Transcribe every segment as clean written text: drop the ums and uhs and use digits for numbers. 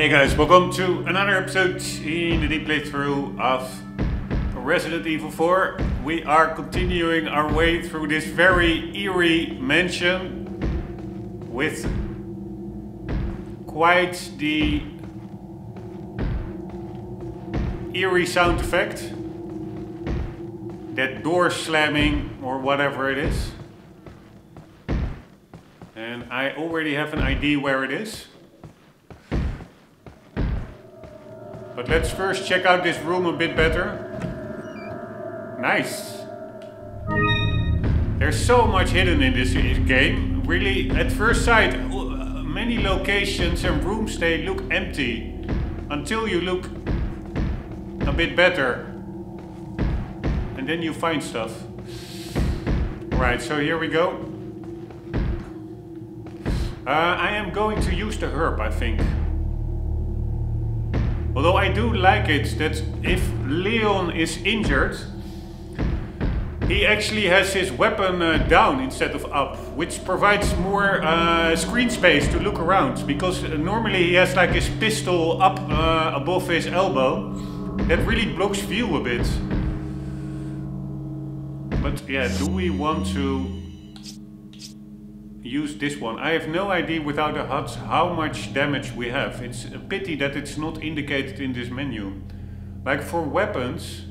Hey guys, welcome to another episode in the deep playthrough of Resident Evil 4. We are continuing our way through this very eerie mansion with quite the eerie sound effect. That door slamming or whatever it is. And I already have an idea where it is. But let's first check out this room a bit better. Nice. There's so much hidden in this game. Really, at first sight, many locations and rooms, they look empty. Until you look a bit better. And then you find stuff. Right, so here we go. I am going to use the herb, I think. Although I do like it that if Leon is injured, he actually has his weapon down instead of up, which provides more screen space to look around, because normally he has like his pistol up above his elbow. That really blocks view a bit. But yeah, do we want to use this one? I have no idea without the HUDs how much damage we have. It's a pity that it's not indicated in this menu. Like for weapons,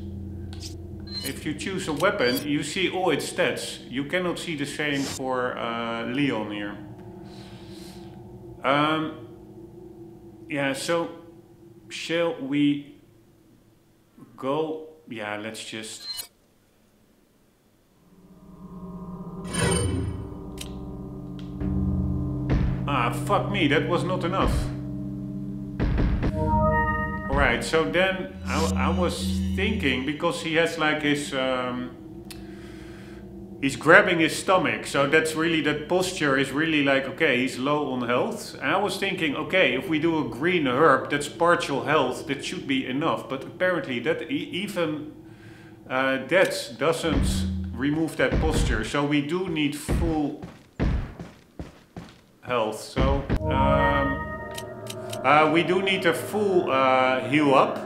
if you choose a weapon, you see all its stats. You cannot see the same for Leon here. Yeah, so shall we go? Yeah, let's just... Ah, fuck me, that was not enough. Alright, so then I was thinking, because he has like his... he's grabbing his stomach, so that's really, that posture is really like, okay, he's low on health. And I was thinking, okay, if we do a green herb, that's partial health, that should be enough. But apparently that even that doesn't remove that posture, so we do need full health. So we do need a full heal up.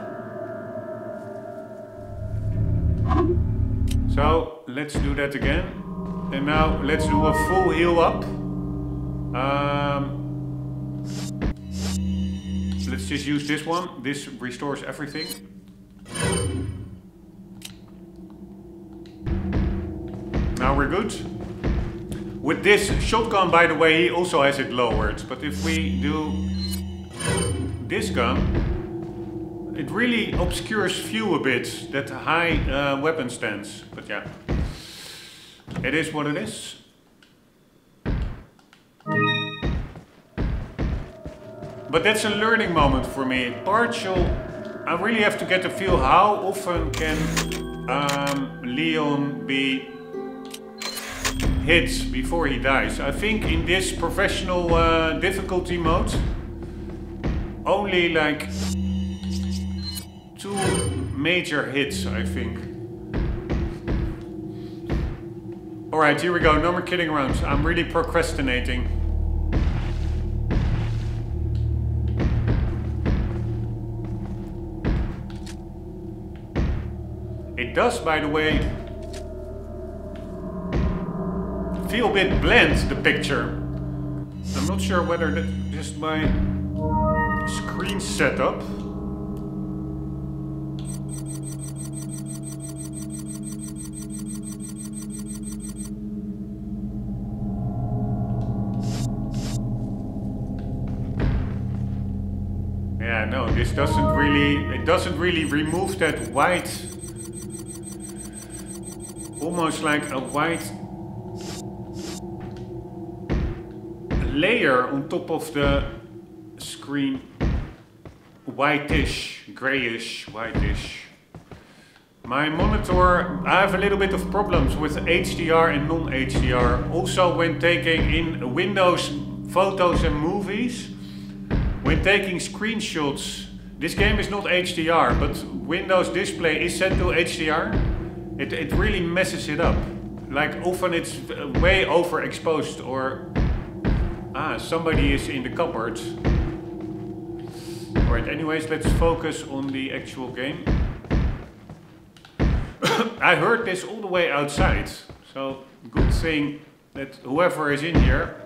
So let's do that again. And now let's do a full heal up. Let's just use this one. This restores everything. Now we're good. With this shotgun, by the way, he also has it lowered. But if we do this gun, it really obscures view a bit, that high weapon stance. But yeah, it is what it is. But that's a learning moment for me. Partial, I really have to get a feel how often can Leon be hits before he dies. I think in this professional difficulty mode, only like 2 major hits, I think. Alright, here we go. No more kidding around. I'm really procrastinating. It does, by the way, feel a bit bland, the picture. I'm not sure whether that's just my screen setup. Yeah, no, this doesn't really, it doesn't really remove that white, almost like a white layer on top of the screen. Whitish, grayish, whitish. My monitor, I have a little bit of problems with HDR and non-HDR. Also when taking in Windows photos and movies, when taking screenshots, this game is not HDR, but Windows display is set to HDR. It really messes it up. Like often it's way overexposed, or somebody is in the cupboard. Right, anyways, let's focus on the actual game. I heard this all the way outside, so good thing that whoever is in here.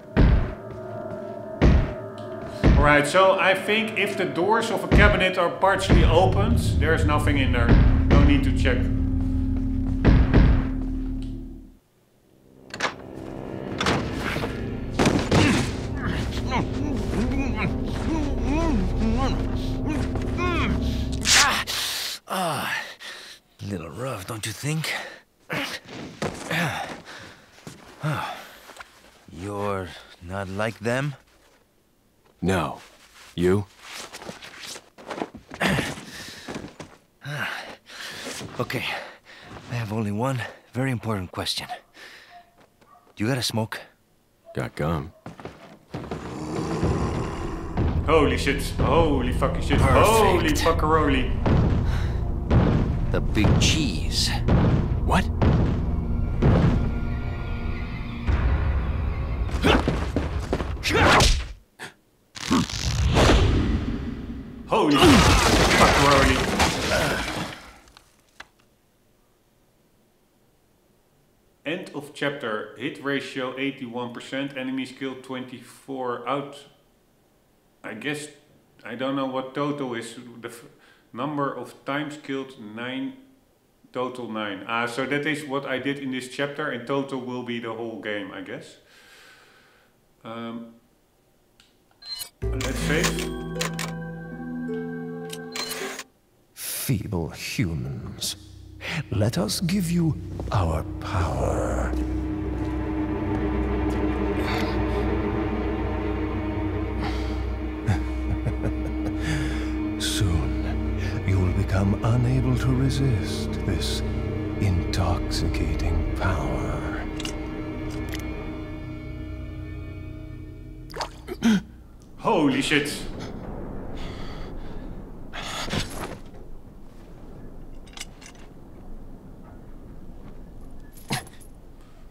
Alright, so I think if the doors of a cabinet are partially opened, there's nothing in there. No need to check. A little rough, don't you think? You're not like them? No. You? Okay, I have only one very important question. You got a smoke? Got gum. Holy shit, holy fucking shit, Perfect. Holy fuckeroli. The big cheese. What? Holy fuckeroli. End of chapter. Hit ratio 81%. Enemies killed 24 out. I guess, I don't know what total is. The number of times killed 9. Total 9. So that is what I did in this chapter. In total will be the whole game, I guess. Let's save. Feeble humans, let us give you our power. Soon, you will become unable to resist this intoxicating power. Holy shit.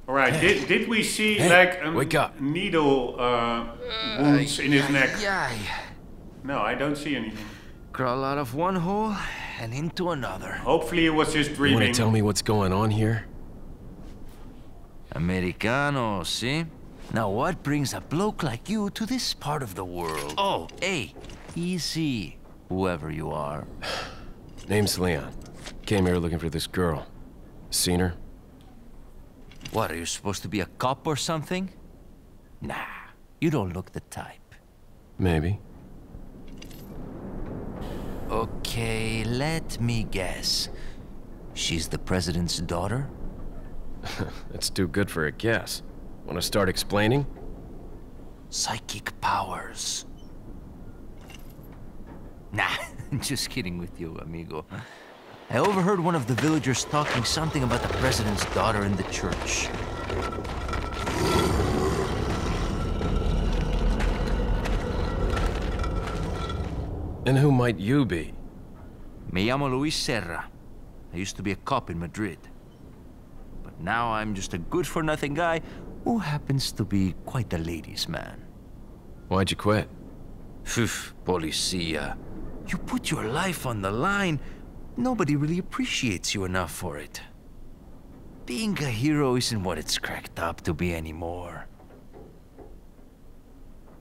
Alright, did we see Hey, like a wake up. needle wounds in his neck? Yeah. No, I don't see anything. Crawl out of one hole and into another. Hopefully he was just You dreaming. want to tell me what's going on here? Americano, see? Now what brings a bloke like you to this part of the world? Oh, hey, easy, whoever you are. Name's Leon. Came here looking for this girl. Seen her? What, are you supposed to be a cop or something? Nah, you don't look the type. Maybe. Okay, let me guess. She's the president's daughter? That's too good for a guess. Want to start explaining? Psychic powers. Nah, just kidding with you, amigo. I overheard one of the villagers talking something about the president's daughter in the church. And who might you be? Me llamo Luis Serra. I used to be a cop in Madrid. But now I'm just a good-for-nothing guy who happens to be quite a ladies' man. Why'd you quit? Phew, policia. You put your life on the line, nobody really appreciates you enough for it. Being a hero isn't what it's cracked up to be anymore.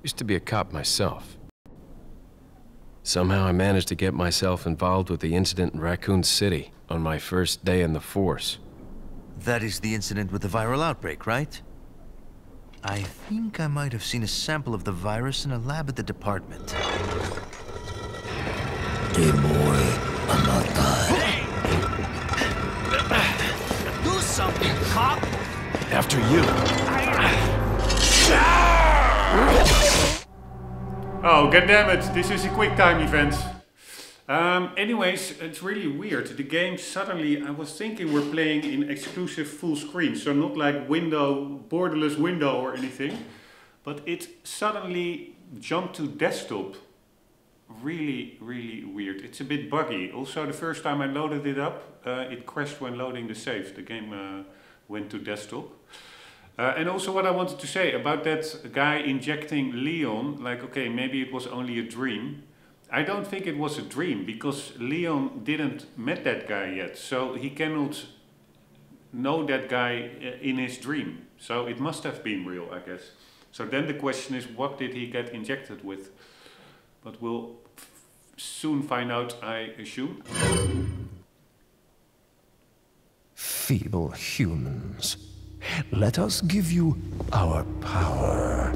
Used to be a cop myself. Somehow I managed to get myself involved with the incident in Raccoon City on my first day in the force. That is the incident with the viral outbreak, right? I think I might have seen a sample of the virus in a lab at the department. Do something, cop! After you. Oh, goddammit, this is a quick time event. Anyways, it's really weird. The game suddenly, I was thinking we're playing in exclusive full screen, so not like window, borderless window or anything, but it suddenly jumped to desktop. Really, really weird. It's a bit buggy. Also, the first time I loaded it up, it crashed when loading the save. The game went to desktop. And also what I wanted to say about that guy injecting Leon, like, okay, maybe it was only a dream. I don't think it was a dream, because Leon didn't met that guy yet, so he cannot know that guy in his dream. So it must have been real, I guess. So then the question is, what did he get injected with? But we'll soon find out, I assume. Feeble humans, let us give you our power.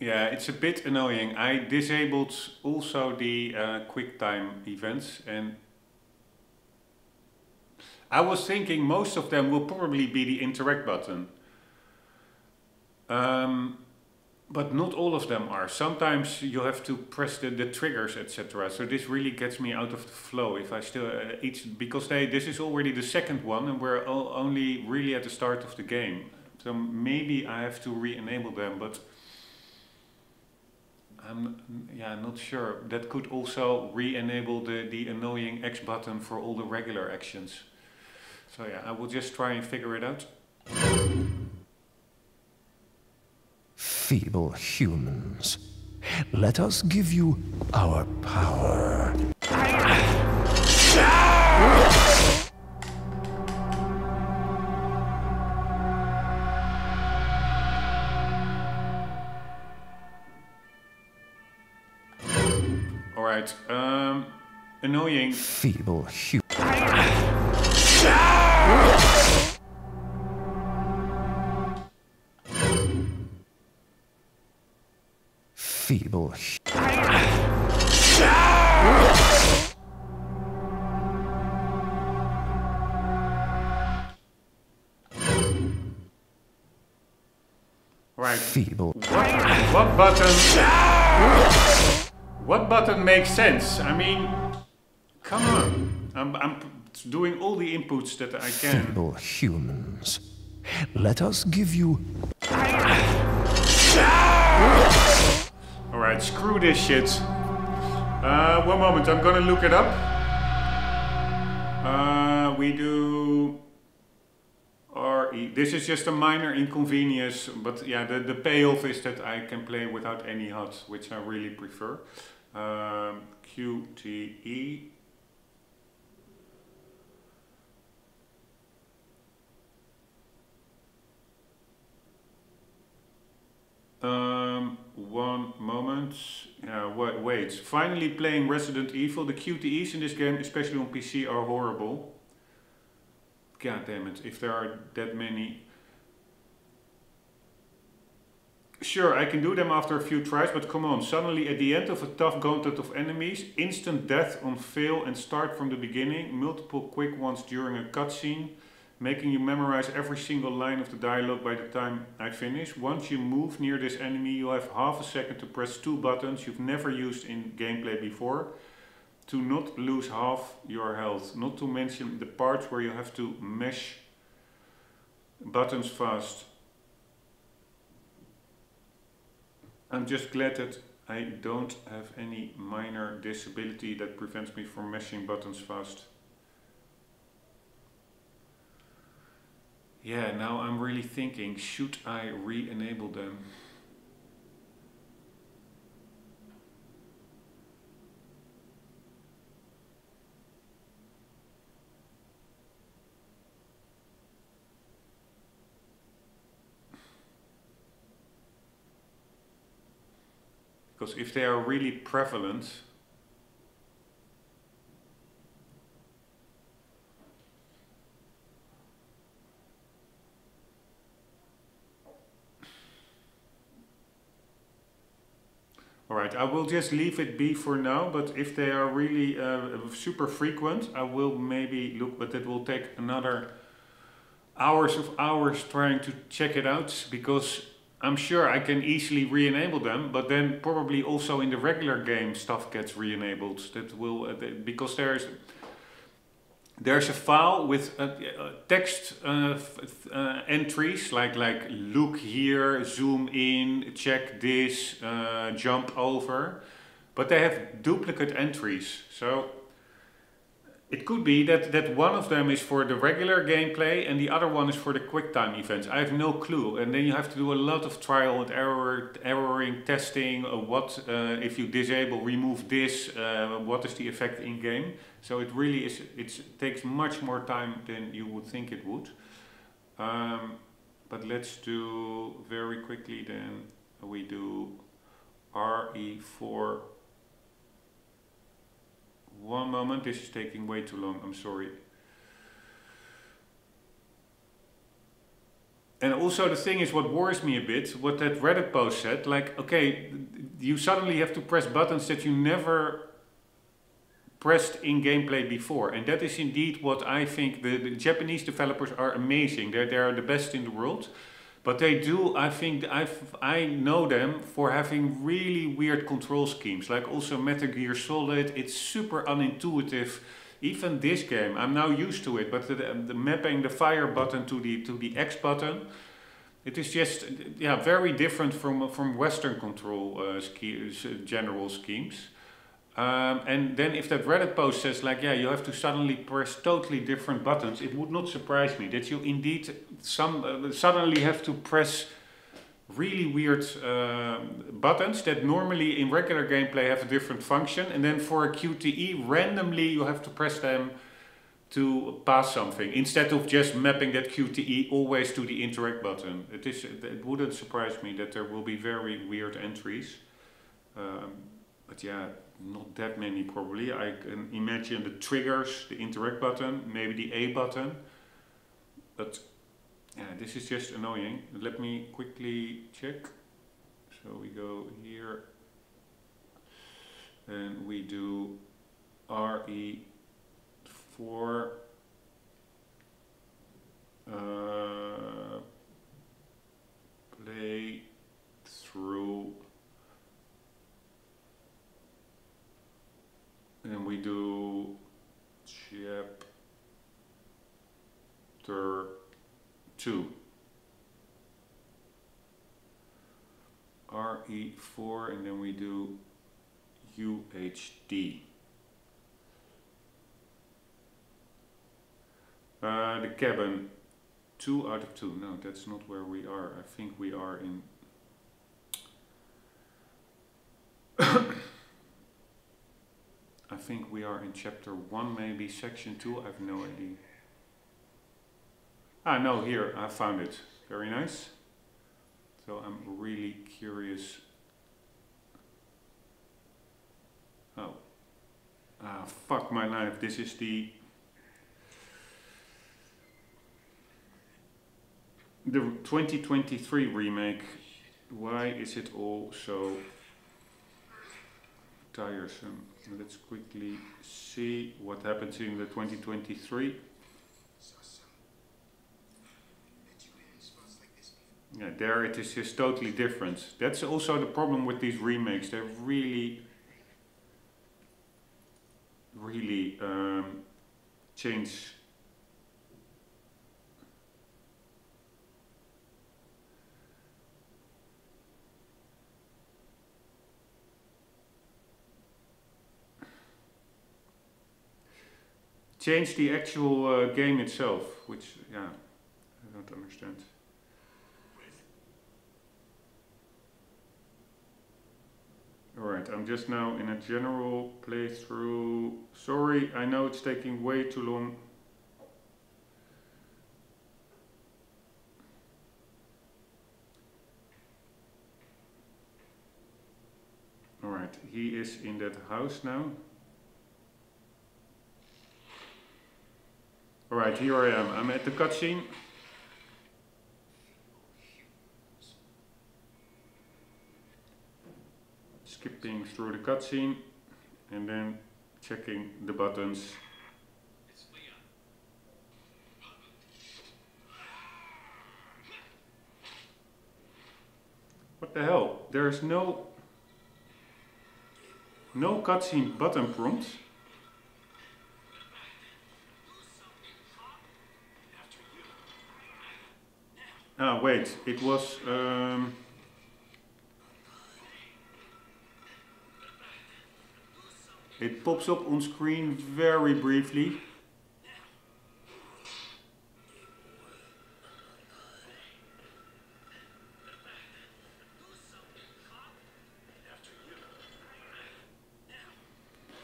Yeah, it's a bit annoying. I disabled also the quick time events, and I was thinking most of them will probably be the interact button. But not all of them are. Sometimes you have to press the triggers, etc. So this really gets me out of the flow. If I still because this is already the second one, and we're only really at the start of the game. So maybe I have to re-enable them, but I'm not sure. That could also re-enable the annoying X button for all the regular actions. So yeah, I will just try and figure it out. Feeble humans, let us give you our power. Alright, annoying. Feeble humans. Feeble. Right. Feeble. What button? What button makes sense? I mean, come on. I'm doing all the inputs that I can. Feeble humans, let us give you. Alright, screw this shit. One moment, I'm gonna look it up. We do RE. This is just a minor inconvenience, but yeah, the payoff is that I can play without any HUD, which I really prefer. QTE. One moment. Wait. Finally playing Resident Evil. The QTEs in this game, especially on PC, are horrible. God damn it, if there are that many. Sure, I can do them after a few tries, but come on. Suddenly at the end of a tough gauntlet of enemies, instant death on fail and start from the beginning, multiple quick ones during a cutscene, making you memorize every single line of the dialogue by the time I finish. Once you move near this enemy, you have half a second to press two buttons you've never used in gameplay before to not lose half your health. Not to mention the parts where you have to mash buttons fast. I'm just glad that I don't have any minor disability that prevents me from mashing buttons fast. Yeah, now I'm really thinking, should I re-enable them? Because if they are really prevalent, alright, I will just leave it be for now, but if they are really super frequent, I will maybe look, but it will take another hours trying to check it out, because I'm sure I can easily re-enable them, but then probably also in the regular game stuff gets re-enabled. That will because there's a file with text entries like look here, zoom in, check this, jump over, but they have duplicate entries. So It could be that one of them is for the regular gameplay and the other one is for the quick time events. I have no clue. And then you have to do a lot of trial and erroring, testing. What if you disable, remove this? What is the effect in game? So it really is. It takes much more time than you would think it would. But let's do very quickly then. We do RE4. One moment, this is taking way too long, I'm sorry. And also the thing is, what worries me a bit, what that Reddit post said, like, okay, you suddenly have to press buttons that you never pressed in gameplay before. And that is indeed what I think the Japanese developers are amazing. They are the best in the world. But they do, I think, I know them for having really weird control schemes. Like also Metal Gear Solid, it's super unintuitive. Even this game, I'm now used to it, but the mapping the fire button to the X button, it is just very different from Western control general schemes. And then if that Reddit post says like, yeah, you have to suddenly press totally different buttons, it would not surprise me that you indeed suddenly have to press really weird buttons that normally in regular gameplay have a different function, and then for a QTE randomly you have to press them to pass something instead of just mapping that QTE always to the interact button. It wouldn't surprise me that there will be very weird entries, but yeah, not that many probably. I can imagine the triggers, the interact button, maybe the A button, but yeah, this is just annoying. Let me quickly check. So we go here and we do RE4 play through, and we do chapter 2. RE4 and then we do UHD. The cabin, 2 out of 2. No, that's not where we are. I think we are in... I think we are in chapter 1, maybe section 2. I have no idea. Ah, no, here, I found it. Very nice. So I'm really curious. Oh. Ah, fuck my life. This is the 2023 remake. Why is it all so tiresome? Let's quickly see what happens in the 2023. Yeah, there it is just totally different. That's also the problem with these remakes. They really change. Change the actual game itself, which, yeah, I don't understand. Alright, I'm just now in a general playthrough. Sorry, I know it's taking way too long. Alright, he is in that house now. Alright, here I am. I'm at the cutscene. Skipping through the cutscene and then checking the buttons. What the hell? There's no cutscene button prompt. Ah, wait, it was It pops up on screen very briefly.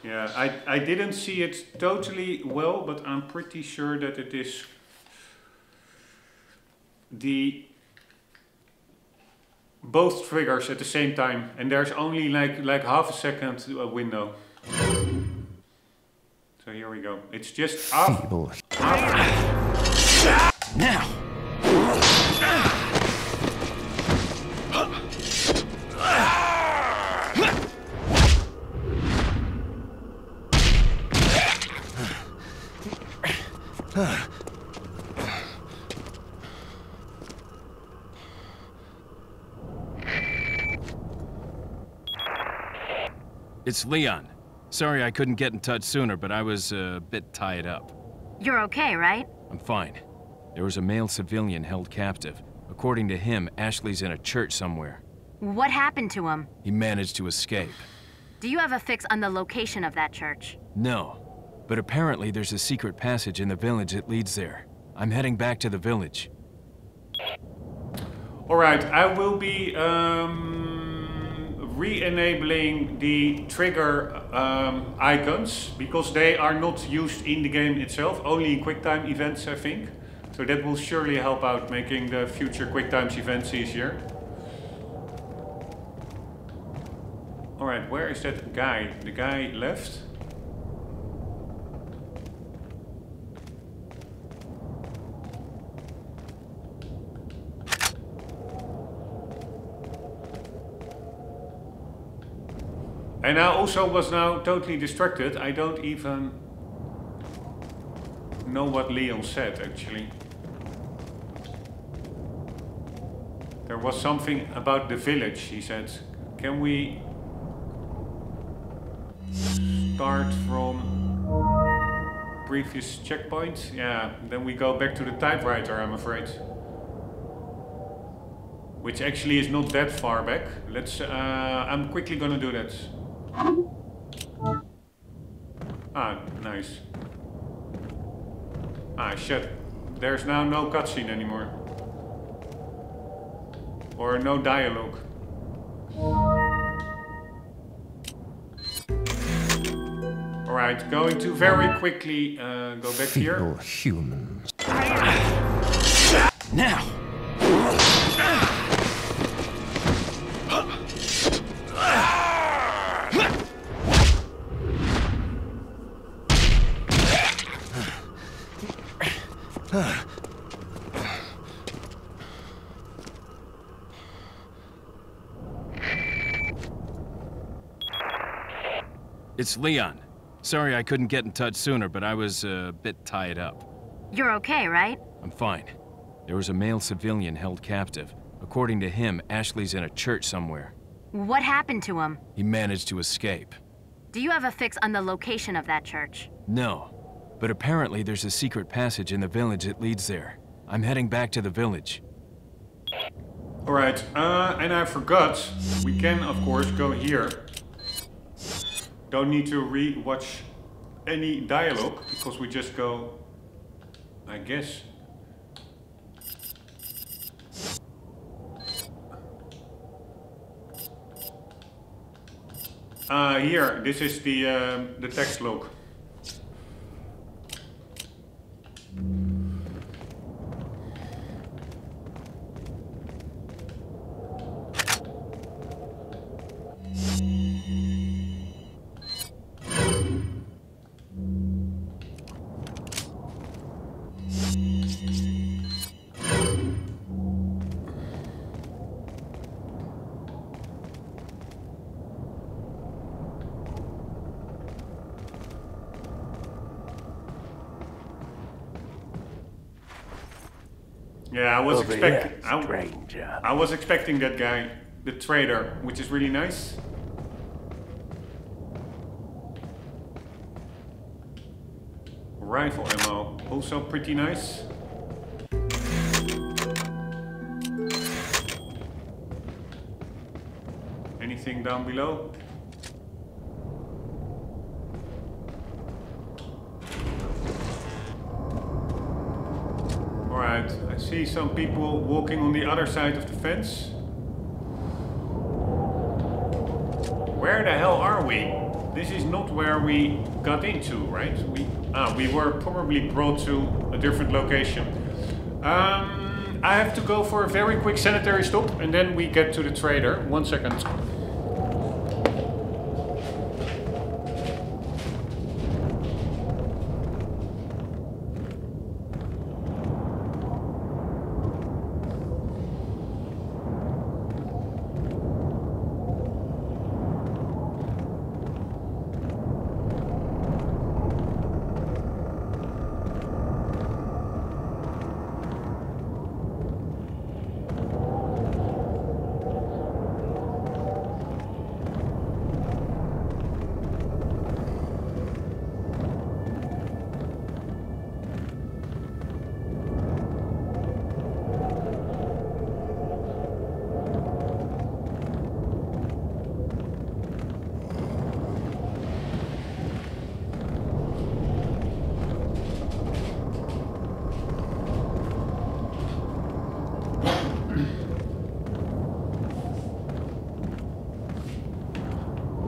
Yeah, I didn't see it totally well, but I'm pretty sure that it is both triggers at the same time, and there's only like half a second window. So here we go. It's just up. Now. It's Leon. Sorry I couldn't get in touch sooner, but I was a bit tied up. You're okay, right? I'm fine. There was a male civilian held captive. According to him, Ashley's in a church somewhere. What happened to him? He managed to escape. Do you have a fix on the location of that church? No, but apparently there's a secret passage in the village that leads there. I'm heading back to the village. Alright, I will be re-enabling the trigger icons, because they are not used in the game itself, only in QuickTime events, I think. So that will surely help out making the future QuickTime events easier. Alright, where is that guy? The guy left? And I also was now totally distracted. I don't even know what Leon said, actually. There was something about the village, he said. Can we start from previous checkpoint? Yeah, then we go back to the typewriter, I'm afraid. Which actually is not that far back. Let's, I'm quickly gonna do that. Ah, nice. Ah, shit. There's now no cutscene anymore. Or no dialogue. Alright, going to very quickly go back here. Humans. Now. It's Leon. Sorry I couldn't get in touch sooner, but I was a bit tied up. You're okay, right? I'm fine. There was a male civilian held captive. According to him, Ashley's in a church somewhere. What happened to him? He managed to escape. Do you have a fix on the location of that church? No, but apparently there's a secret passage in the village that leads there. I'm heading back to the village. Alright, and I forgot, we can of course go here. Don't need to re-watch any dialogue, because we just go, I guess. Here, this is the text log. Yeah, I was expecting that guy, the trader, which is really nice. Rifle ammo, also pretty nice. Anything down below? see some people walking on the other side of the fence. Where the hell are we? This is not where we got into, right? We were probably brought to a different location. I have to go for a very quick sanitary stop and then we get to the trader. 1 second.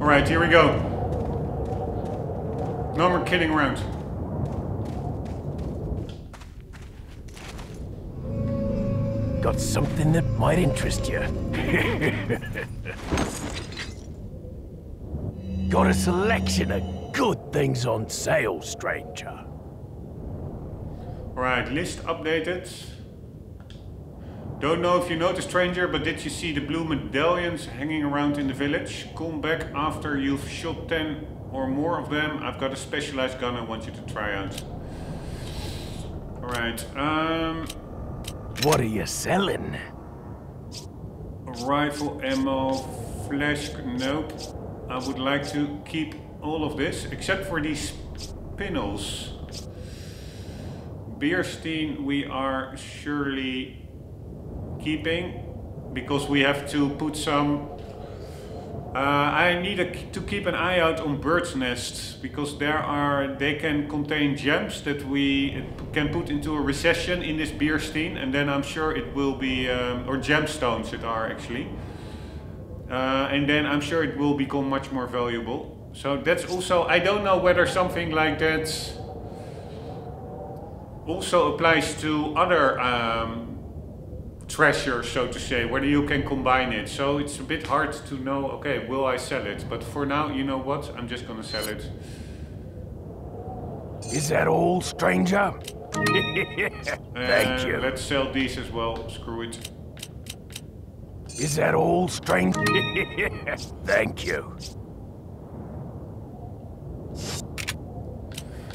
Alright, here we go. No more kidding around. Got something that might interest you. Got a selection of good things on sale, stranger. Alright, list updated. Don't know if you noticed, stranger, but did you see the blue medallions hanging around in the village? Come back after you've shot 10 or more of them. I've got a specialized gun I want you to try out. Alright, What are you selling? rifle ammo, flash, nope. I would like to keep all of this, except for these spinels. Beersteen we are surely keeping, because we have to put some... I need to keep an eye out on birds' nests, because they can contain gems that we can put into a recession in this Beersteen, and then I'm sure it will be, or gemstones it are actually. And then I'm sure it will become much more valuable. So that's also, I don't know whether something like that also applies to other treasure, so to say, whether you can combine it. So it's a bit hard to know, okay, will I sell it? But for now, you know what? I'm just gonna sell it. Is that all, stranger? Thank you. Let's sell these as well. Screw it. Is that all, stranger? Thank you.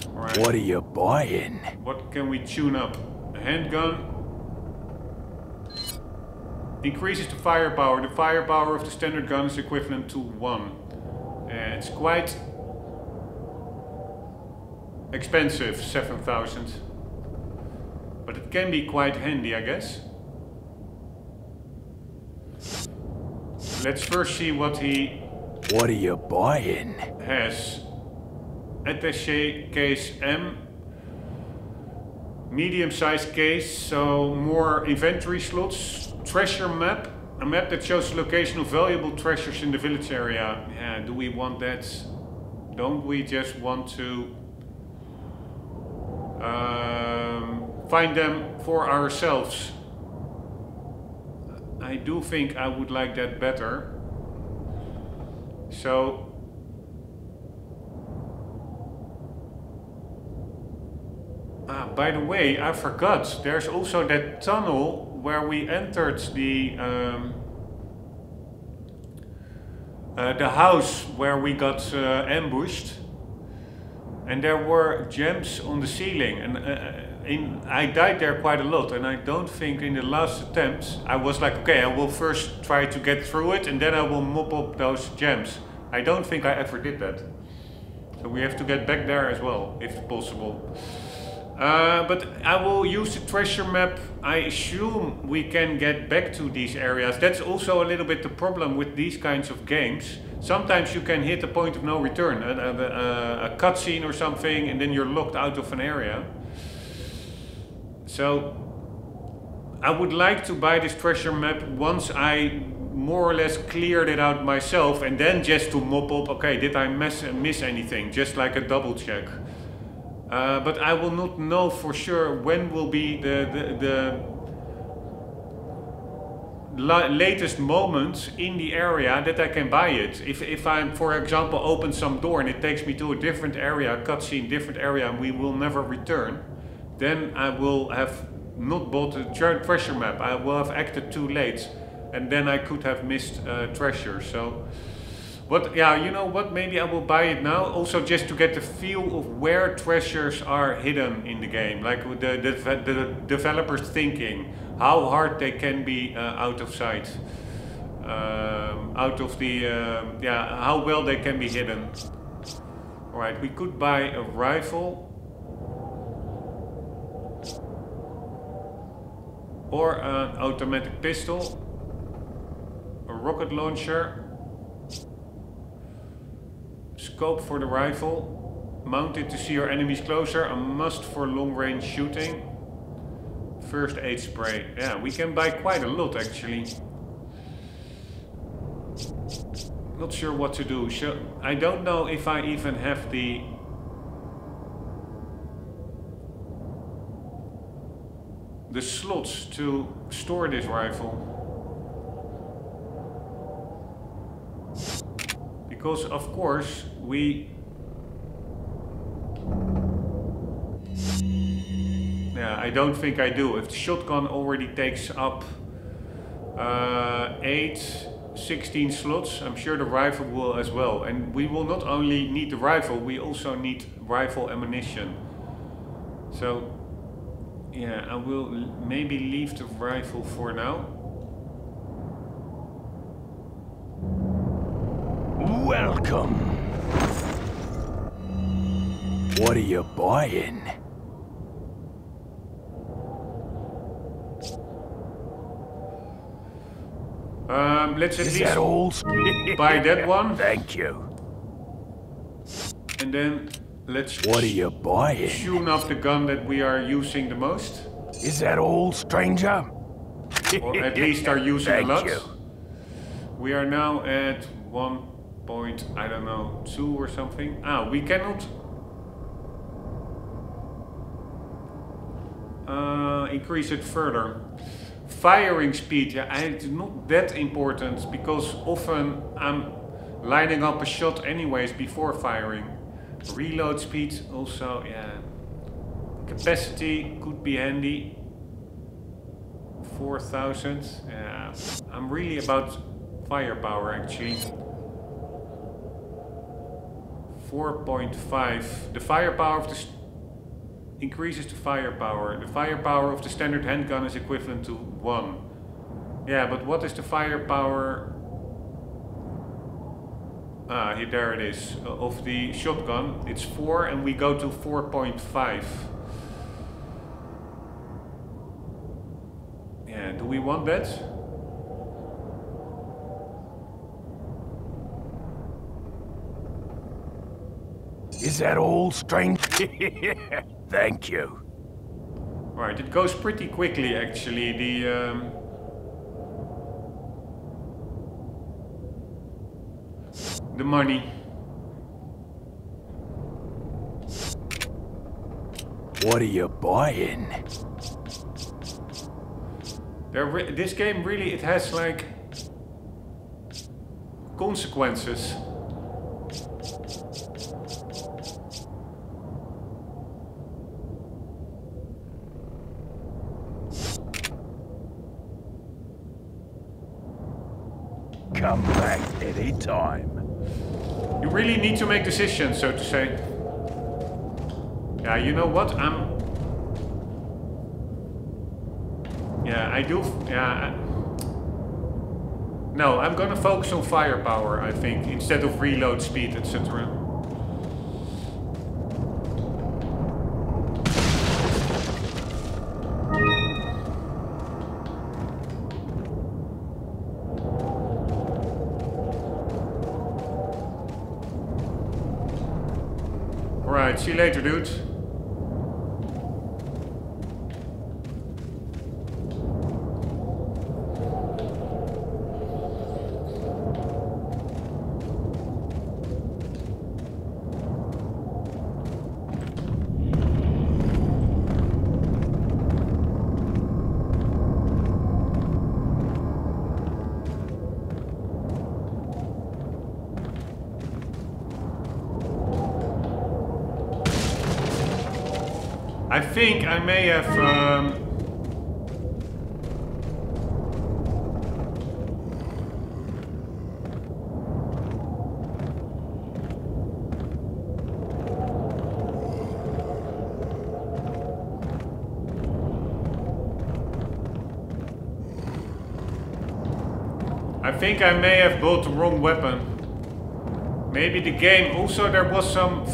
All right. What are you buying? What can we tune up? A handgun. Increases the firepower. The firepower of the standard gun is equivalent to 1. It's quite expensive, 7,000. But it can be quite handy, I guess. Let's first see what he... What are you buying? Has. Attaché case M. Medium-sized case, so more inventory slots. Treasure map. A map that shows the location of valuable treasures in the village area. Yeah, do we want that? Don't we just want to find them for ourselves? I do think I would like that better. So by the way, I forgot, there's also that tunnel where we entered the house where we got ambushed, and there were gems on the ceiling, and I died there quite a lot, and I don't think in the last attempt I was like, okay, I will first try to get through it and then I will mop up those gems. I don't think I ever did that. So we have to get back there as well, if possible. But I will use the treasure map. I assume we can get back to these areas. That's also a little bit the problem with these kinds of games. Sometimes you can hit a point of no return, a cutscene or something, and then you're locked out of an area. So I would like to buy this treasure map once I more or less cleared it out myself, and then just to mop up, okay, did I miss anything? Just like a double check. But I will not know for sure when will be the latest moment in the area that I can buy it. If I, for example, open some door and it takes me to a different area, cutscene, different area, and we will never return, then I will have not bought the treasure map. I will have acted too late, and then I could have missed treasure. So, but yeah, you know what? Maybe I will buy it now, also just to get the feel of where treasures are hidden in the game, like the developers thinking, how hard they can be out of sight, out of the yeah, how well they can be hidden. All right, we could buy a rifle. Or an automatic pistol, a rocket launcher, scope for the rifle, mounted to see your enemies closer, a must for long range shooting, first aid spray. Yeah, we can buy quite a lot actually. Not sure what to do. So I don't know if I even have the slots to store this rifle, because of course yeah, I don't think I do. If the shotgun already takes up 16 slots, I'm sure the rifle will as well, and we will not only need the rifle, we also need rifle ammunition. So yeah, I will maybe leave the rifle for now. Welcome. What are you buying? Let's at Is least that all? buy that one. Thank you. And then let's What are you buying? tune up the gun that we are using the most. Is that all, stranger? Or at least are using a Thank lot. you. We are now at 1 point, I don't know, 2 or something. Ah, we cannot increase it further. Firing speed, yeah, it's not that important because often I'm lining up a shot anyways before firing. Reload speed also, yeah. Capacity could be handy. 4,000. Yeah, I'm really about firepower actually. 4.5. The firepower of the increases the firepower. The firepower of the standard handgun is equivalent to 1. Yeah, but what is the firepower? Ah, here, there it is. Of the shotgun, it's 4, and we go to 4.5. Yeah, do we want that? Is that all, strange? Thank you. Alright, it goes pretty quickly actually, the money. What are you buying? This game really, it has like consequences. Come back any time. You really need to make decisions, so to say. Yeah, you know what? Yeah, I do. Yeah. No, I'm gonna focus on firepower, I think, instead of reload speed, etc. Alright, see you later, dude. I think I may have... I think I may have bought the wrong weapon. Maybe the game... Also, there was some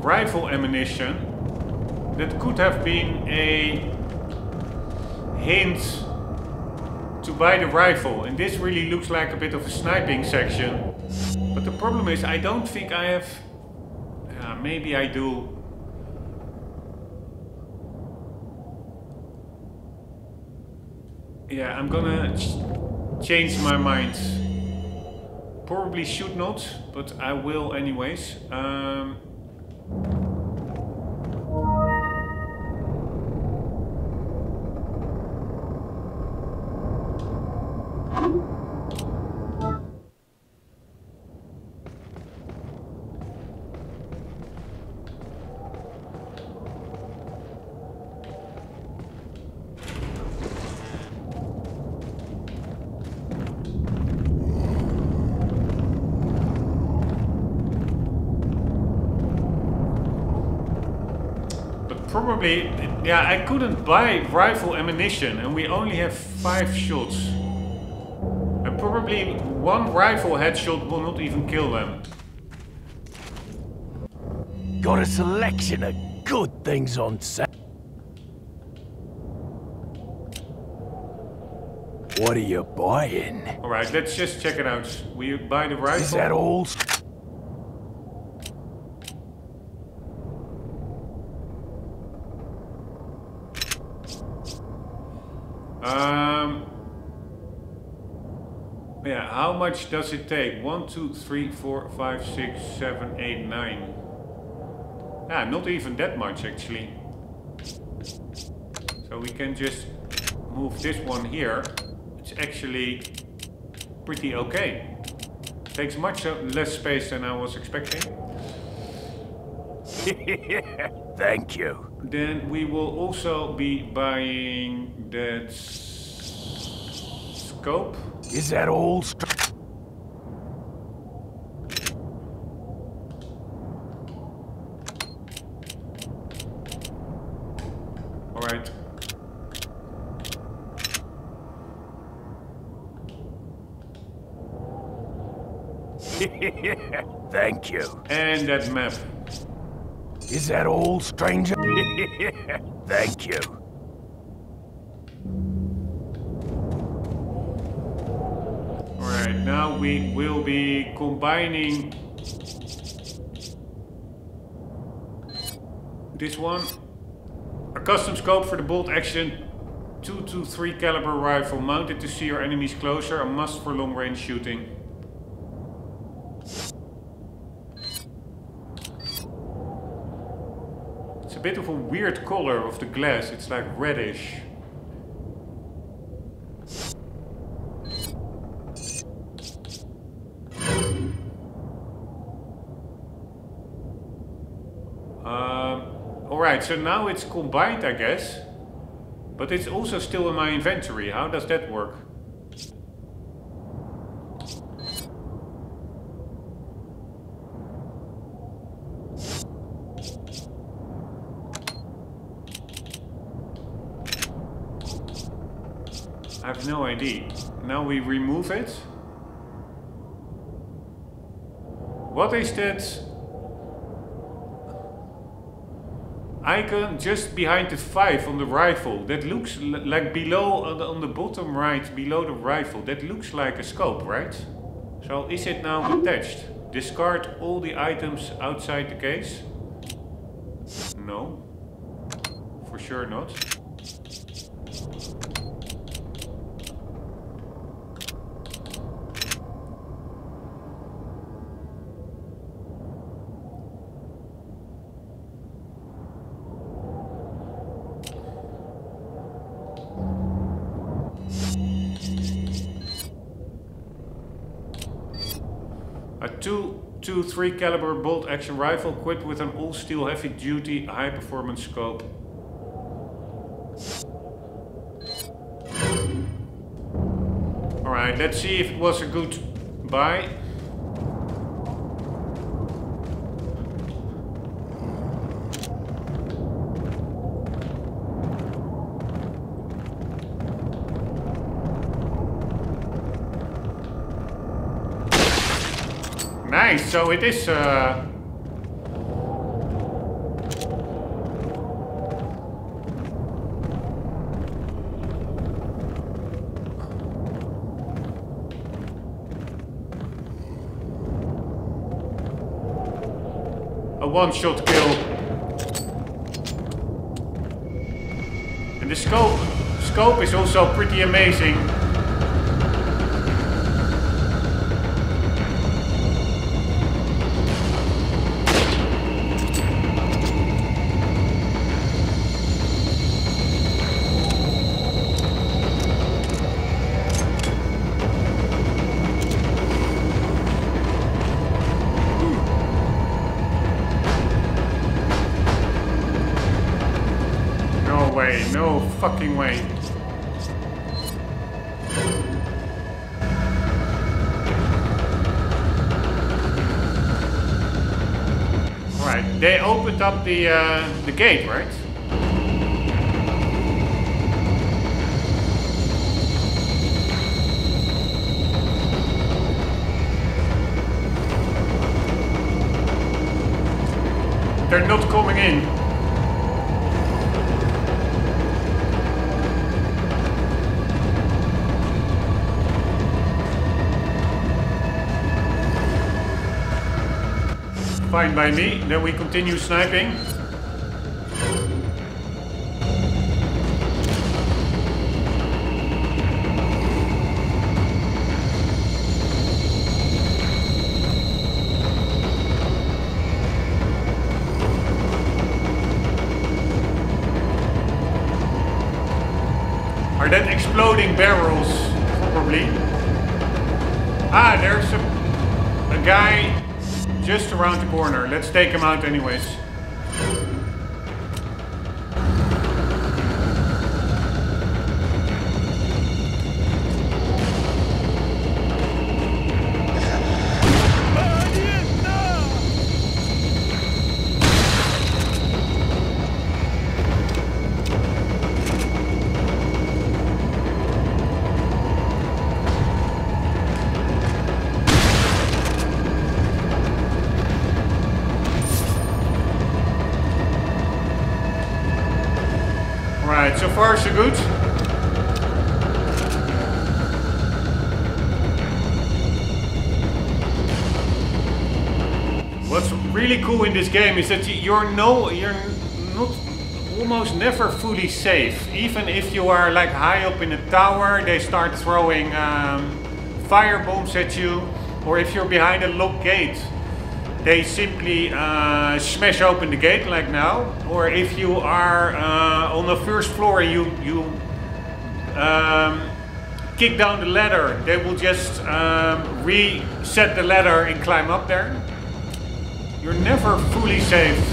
rifle ammunition that could have been a hint to buy the rifle. And this really looks like a bit of a sniping section. But the problem is, I don't think I have... maybe I do. Yeah, I'm gonna change my mind. Probably should not, but I will anyways. Probably, yeah, I couldn't buy rifle ammunition and we only have 5 shots. And probably one rifle headshot will not even kill them. Got a selection of good things on sale. What are you buying? Alright, let's just check it out. We buy the rifle. Is that all? Yeah, how much does it take? 1, 2, 3, 4, 5, 6, 7, 8, 9. Yeah, not even that much actually. So we can just move this one here. It's actually pretty okay. Takes much less space than I was expecting. Thank you. Then we will also be buying that scope. Is that all? All right. Thank you. And that map. Is that all, stranger? Thank you. Alright, now we will be combining this one. A custom scope for the bolt action 223 caliber rifle mounted to see your enemies closer, a must for long range shooting. It's a bit of a weird color of the glass, it's like reddish. Alright, so now it's combined, I guess. But it's also still in my inventory. How does that work? I have no idea. Now we remove it. What is that icon just behind the 5 on the rifle? That looks like below, on the bottom right, below the rifle. That looks like a scope, right? So is it now attached? Discard all the items outside the case? No. For sure not. A 223 caliber bolt action rifle equipped with an all steel heavy duty high performance scope. Alright, let's see if it was a good buy. Nice, so it is a one-shot kill. And the scope is also pretty amazing. No fucking way. Alright, they opened up the gate, right? They're not coming in. Fine by me, then we continue sniping. Are that exploding barrels? Probably. Ah, there's a guy just around the corner. Let's take him out anyways. Alright, so far so good. What's really cool in this game is that you're not almost never fully safe. Even if you are like high up in a tower, they start throwing fire bombs at you, or if you're behind a locked gate, they simply smash open the gate like now. Or if you are on the first floor and you kick down the ladder, they will just reset the ladder and climb up there. You're never fully safe.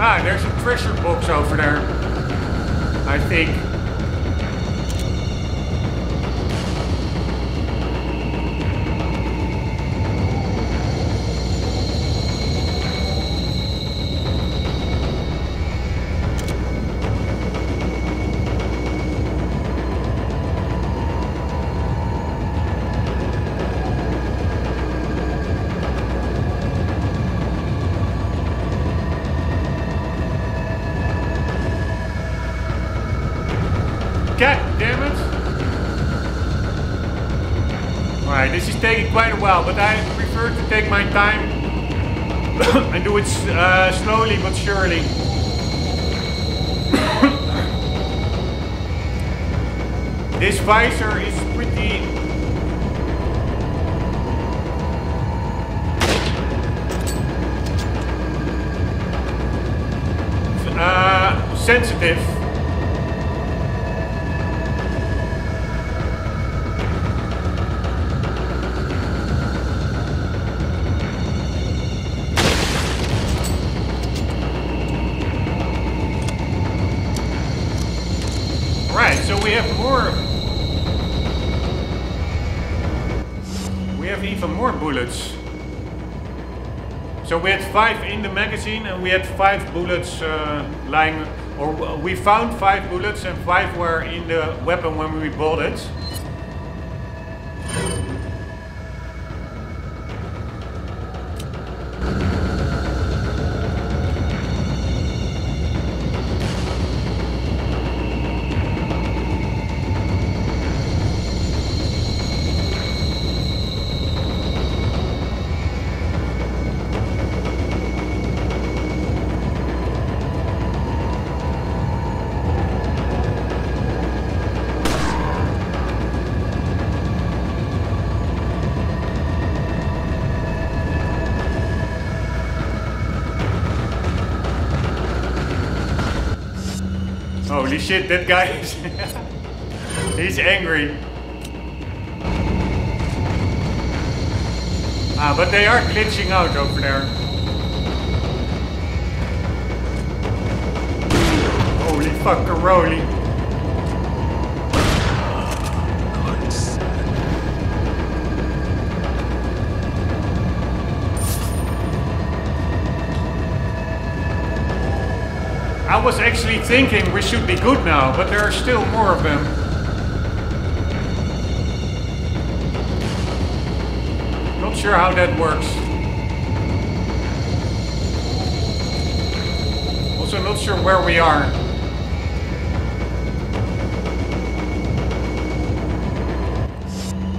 Ah, there's a treasure box over there, I think. God damn it! Alright, this is taking quite a while, but I prefer to take my time and do it slowly but surely. This visor is pretty sensitive. Right, so we have more. We have even more bullets. So we had 5 in the magazine and we had 5 bullets lying, or we found 5 bullets and 5 were in the weapon when we bought it. Holy shit, that guy is... he's angry. Ah, but they are glitching out over there. Holy fuckaroli. I was actually thinking we should be good now, but there are still more of them. Not sure how that works. Also not sure where we are.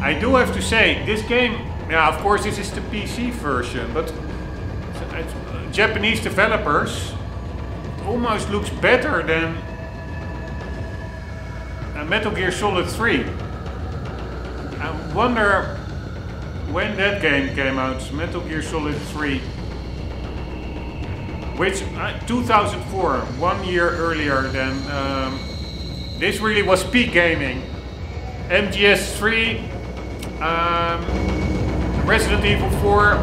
I do have to say, this game, yeah, of course this is the PC version, but Japanese developers almost looks better than Metal Gear Solid 3. I wonder when that game came out, Metal Gear Solid 3. Which, 2004, 1 year earlier than... this really was peak gaming. MGS3, Resident Evil 4,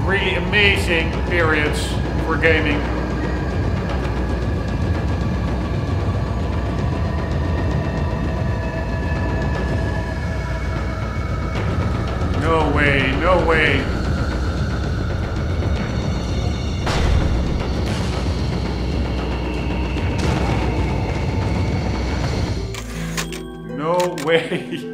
really amazing periods for gaming. No way, no way. No way.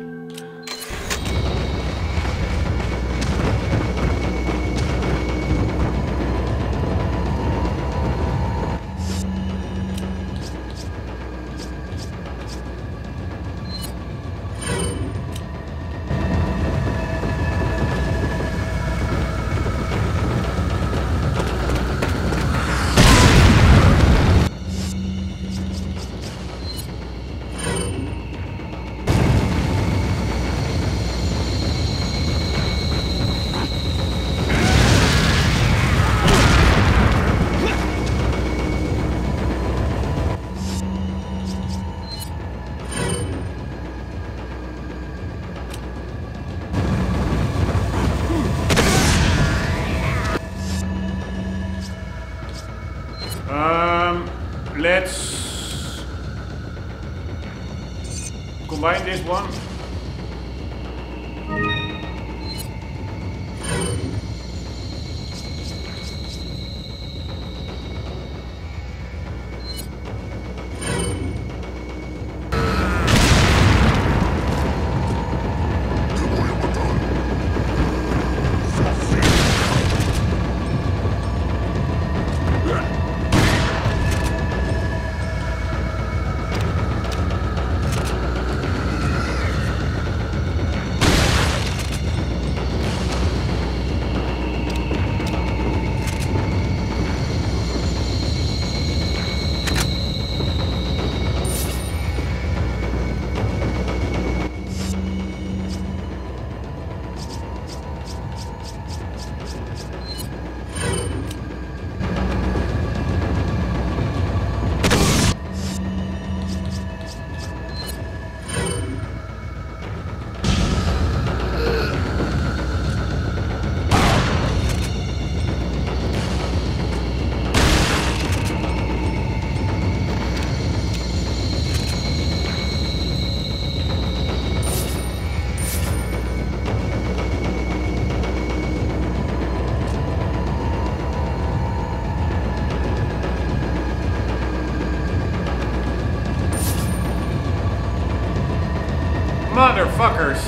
Let's combine this one. motherfuckers.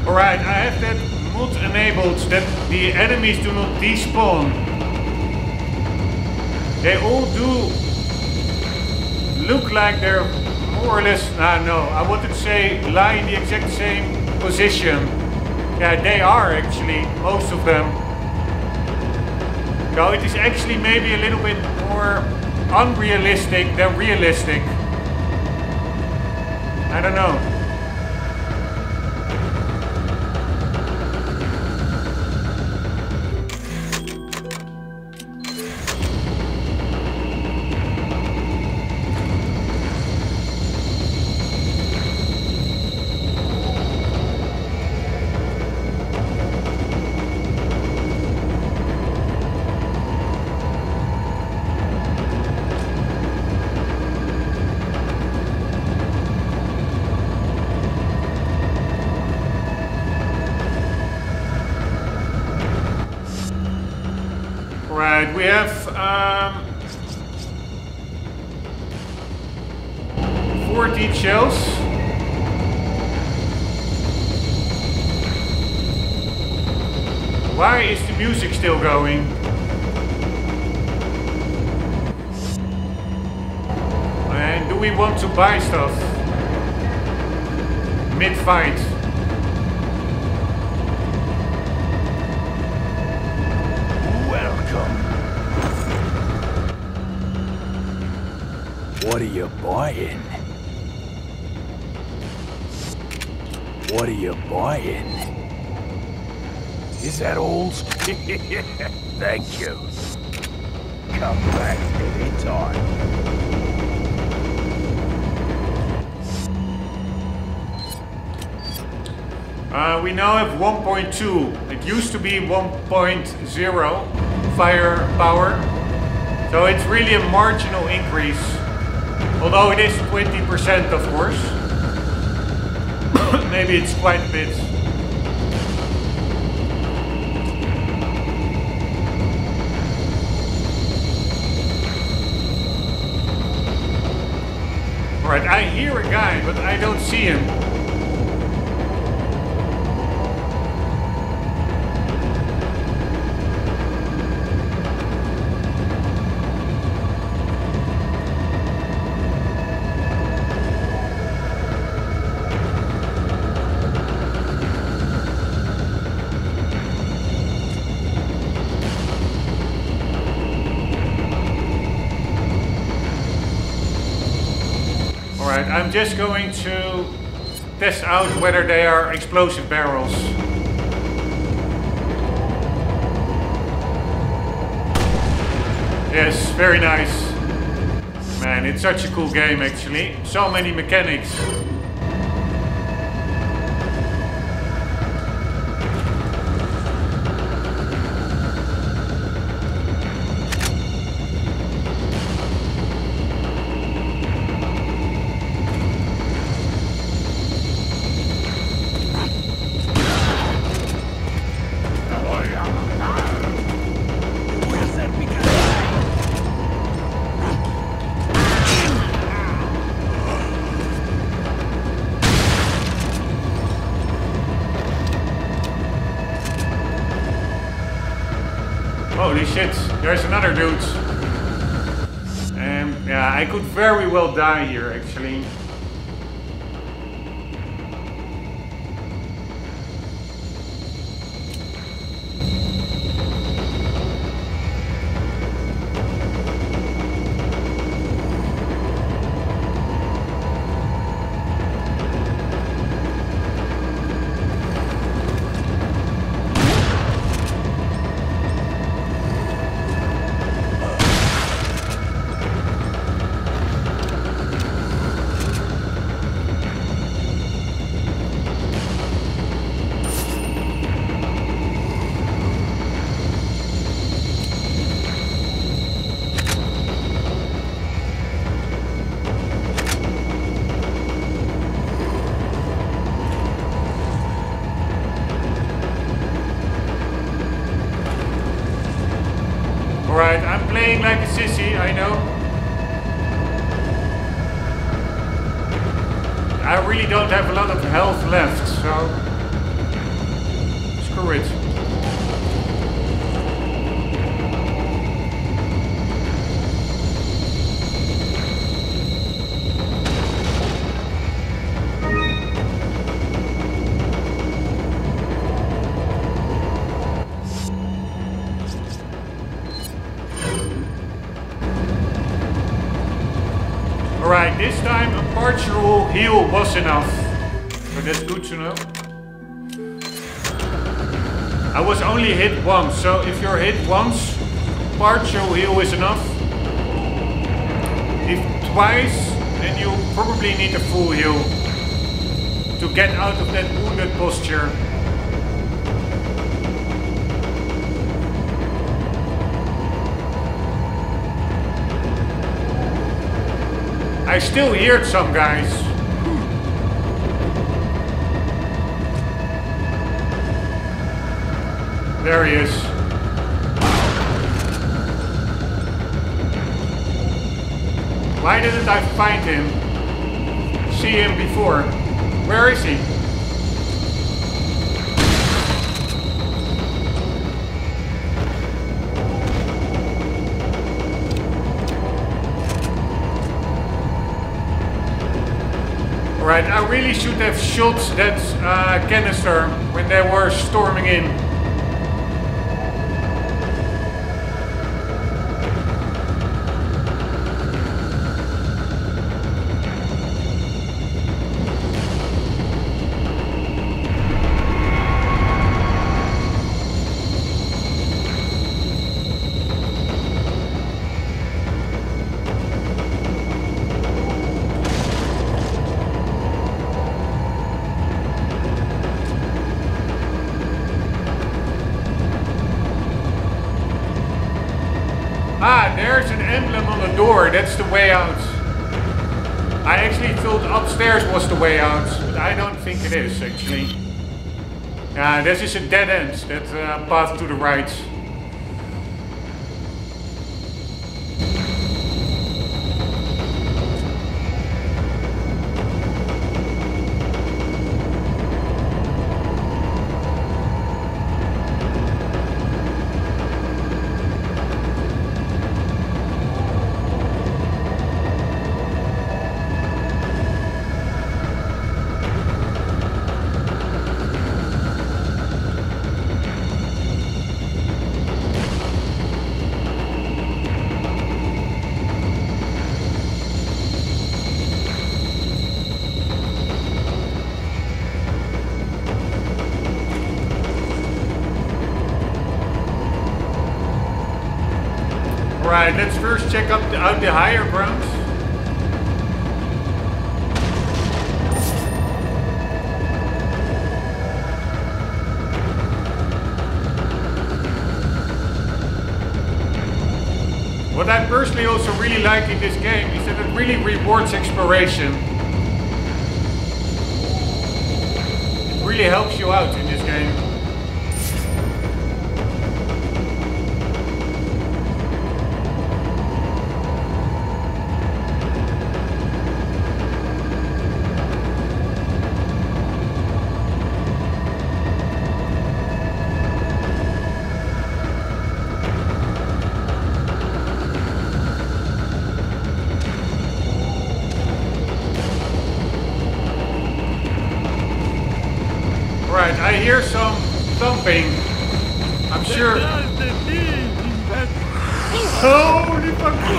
Alright, I have that mod enabled that the enemies do not despawn. They all do look like they're more or less, no, I wanted to say lie in the exact same position. Yeah, they are actually, most of them. So it is actually maybe a little bit more unrealistic than realistic. I don't know. Right, we have 14 shells. Why is the music still going? And do we want to buy stuff mid-fight? What are you buying? What are you buying? Is that all? Thank you. Come back anytime. We now have 1.2. It used to be 1.0 firepower. So it's really a marginal increase. Although it is 20%, of course. Maybe it's quite a bit. Alright, I hear a guy, but I don't see him. I'm just going to test out whether they are explosive barrels. Yes, very nice. Man, it's such a cool game actually. So many mechanics. Holy shit, there's another dude. Yeah, I could very well die here actually. Alright, I'm playing like a sissy, I know. I really don't have a lot of health left, so screw it. Alright, this time a partial heal was enough. So that's good to know. I was only hit once, so if you're hit once, partial heal is enough. If twice, then you probably need a full heal to get out of that wounded posture. I still heard some guys. There he is. Why didn't I find him? See him before? Where is he? Right, I really should have shot that canister when they were storming in. Ah, there's an emblem on the door, that's the way out. I actually thought upstairs was the way out, but I don't think it is actually. This is a dead end, that path to the right. Alright, let's first check out the higher ground. What I personally also really like in this game is that it really rewards exploration. It really helps you out in this game. I hear some thumping. I'm sure.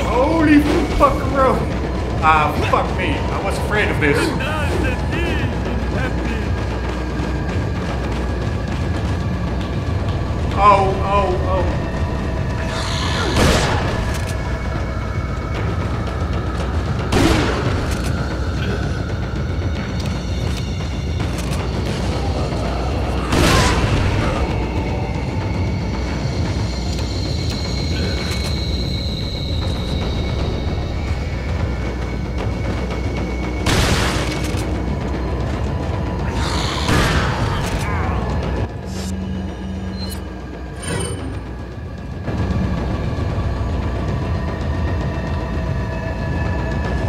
Holy fuck, bro. Ah, fuck me. I was afraid of this. Oh.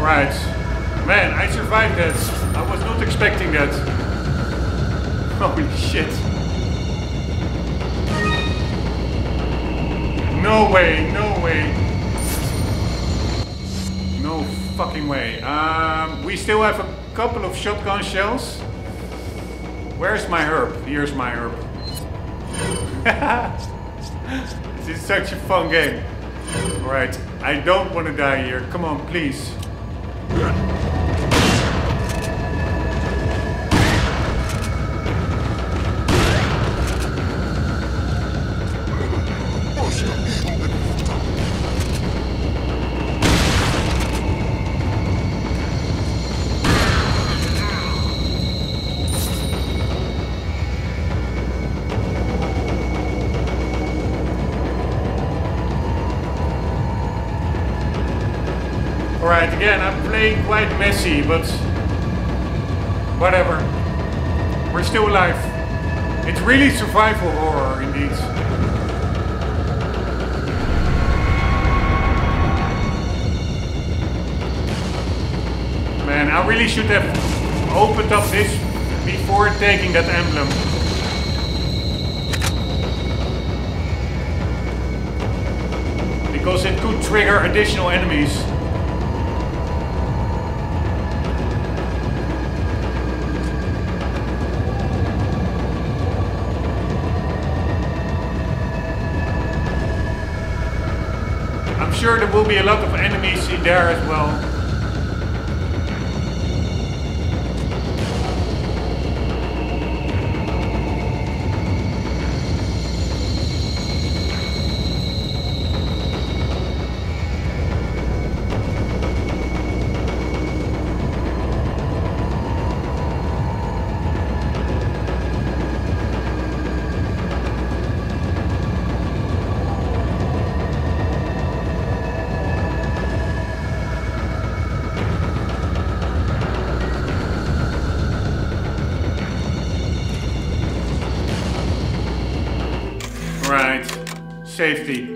Right. Man, I survived this. I was not not expecting that. Holy shit. No way, no way. No fucking way. We still have a couple of shotgun shells. Where's my herb? Here's my herb. This is such a fun game. Alright, I don't want to die here. Come on, please. Alright, again, I'm playing quite messy, but whatever. We're still alive. It's really survival horror, indeed. Man, I really should have opened up this before taking that emblem. Because it could trigger additional enemies. I'm sure there will be a lot of enemies in there as well. Right, safety.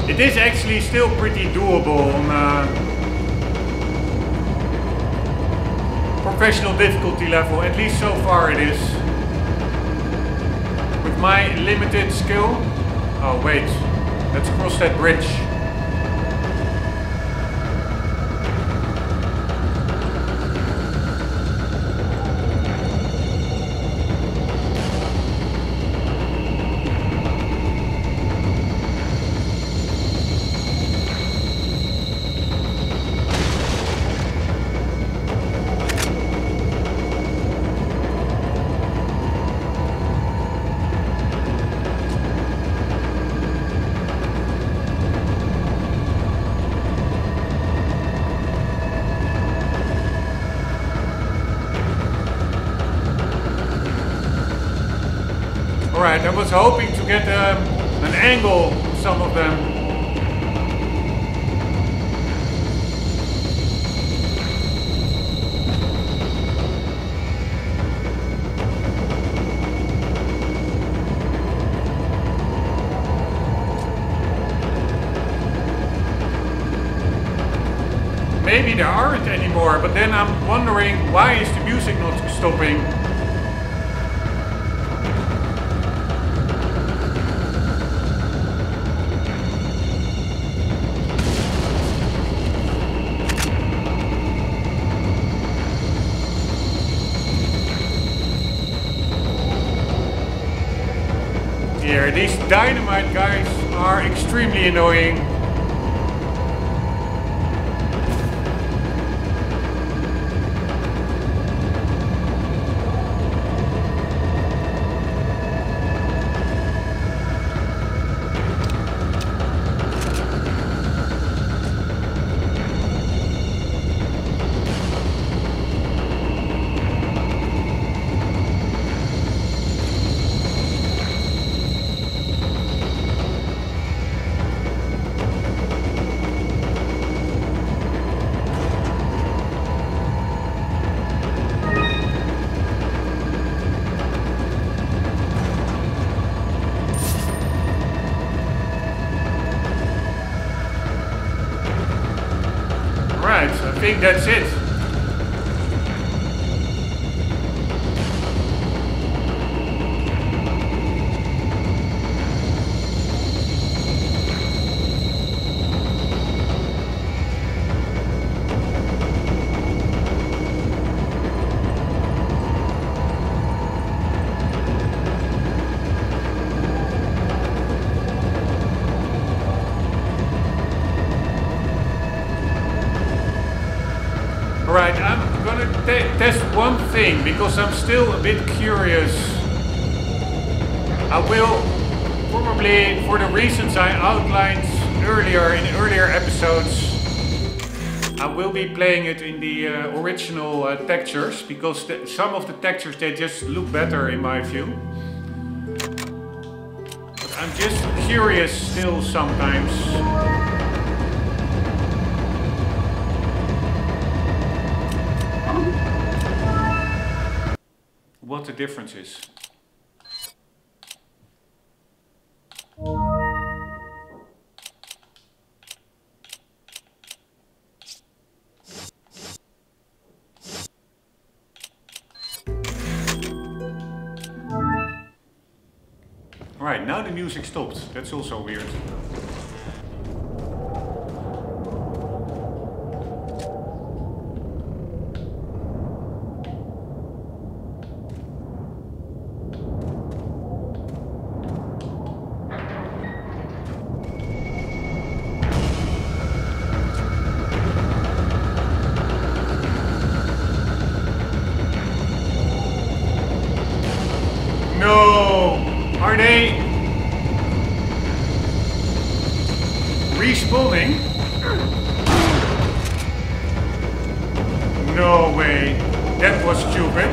It is actually still pretty doable on professional difficulty level, at least so far it is. With my limited skill. Oh wait, let's cross that bridge. Alright, I was hoping to get an angle on some of them. Maybe there aren't anymore, but then I'm wondering, why is the music not stopping? Here, these dynamite guys are extremely annoying. think that's it. Alright, I'm gonna test one thing because I'm still a bit curious. I will probably, for the reasons I outlined earlier in earlier episodes, I will be playing it in the original textures because some of the textures they just look better in my view. But I'm just curious still sometimes. What the difference is. Right, now the music stopped. That's also weird. Are they respawning? No way. That was stupid.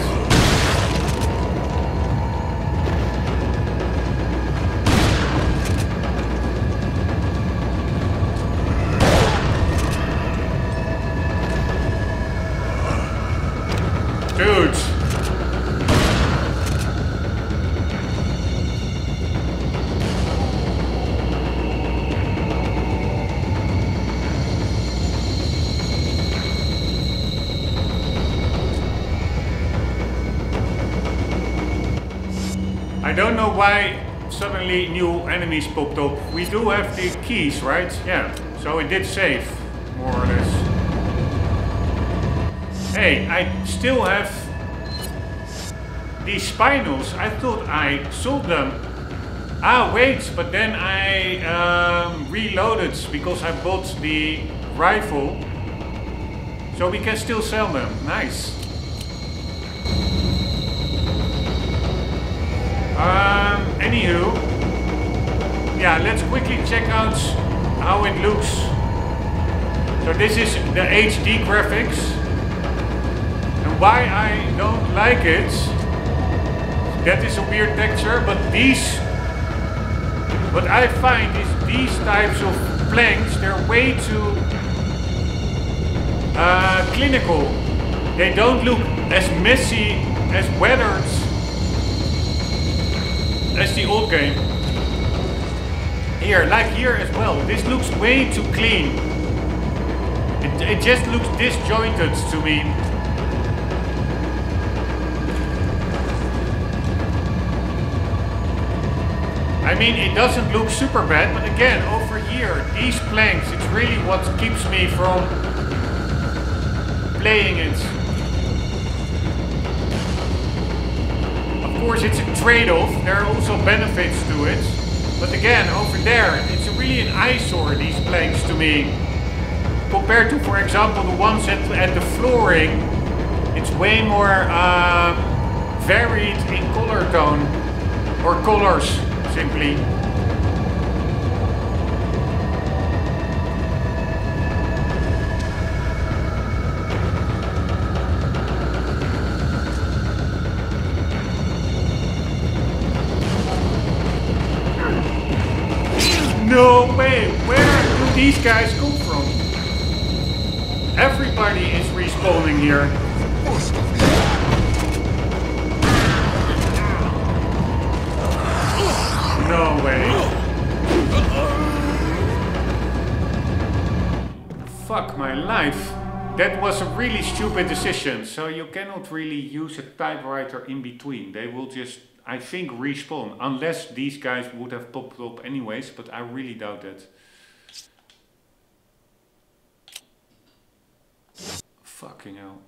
Dude. I don't know why suddenly new enemies popped up. We do have the keys, right? Yeah, so it did save, more or less. Hey, I still have these spinels. I thought I sold them. Ah, wait, but then I reloaded because I bought the rifle. So we can still sell them. Nice. Anywho, yeah, let's quickly check out how it looks. So this is the HD graphics, and why I don't like it, that is a weird texture, but these, what I find is these types of planks, they're way too clinical. They don't look as messy, as weathered as the old game. Here, like here as well, this looks way too clean. It just looks disjointed to me. I mean, it doesn't look super bad, but again, over here, these planks, it's really what keeps me from playing it. Of course, it's a trade-off. There are also benefits to it. But again, over there, it's really an eyesore, these planks, to me. Compared to, for example, the ones at the flooring, it's way more varied in color tone. Or colors, simply. No way! Where do these guys come from? Everybody is respawning here. No way. Fuck my life. That was a really stupid decision, so you cannot really use a typewriter in between. They will just, I think, respawn, unless these guys would have popped up anyways, but I really doubt that. Fucking hell.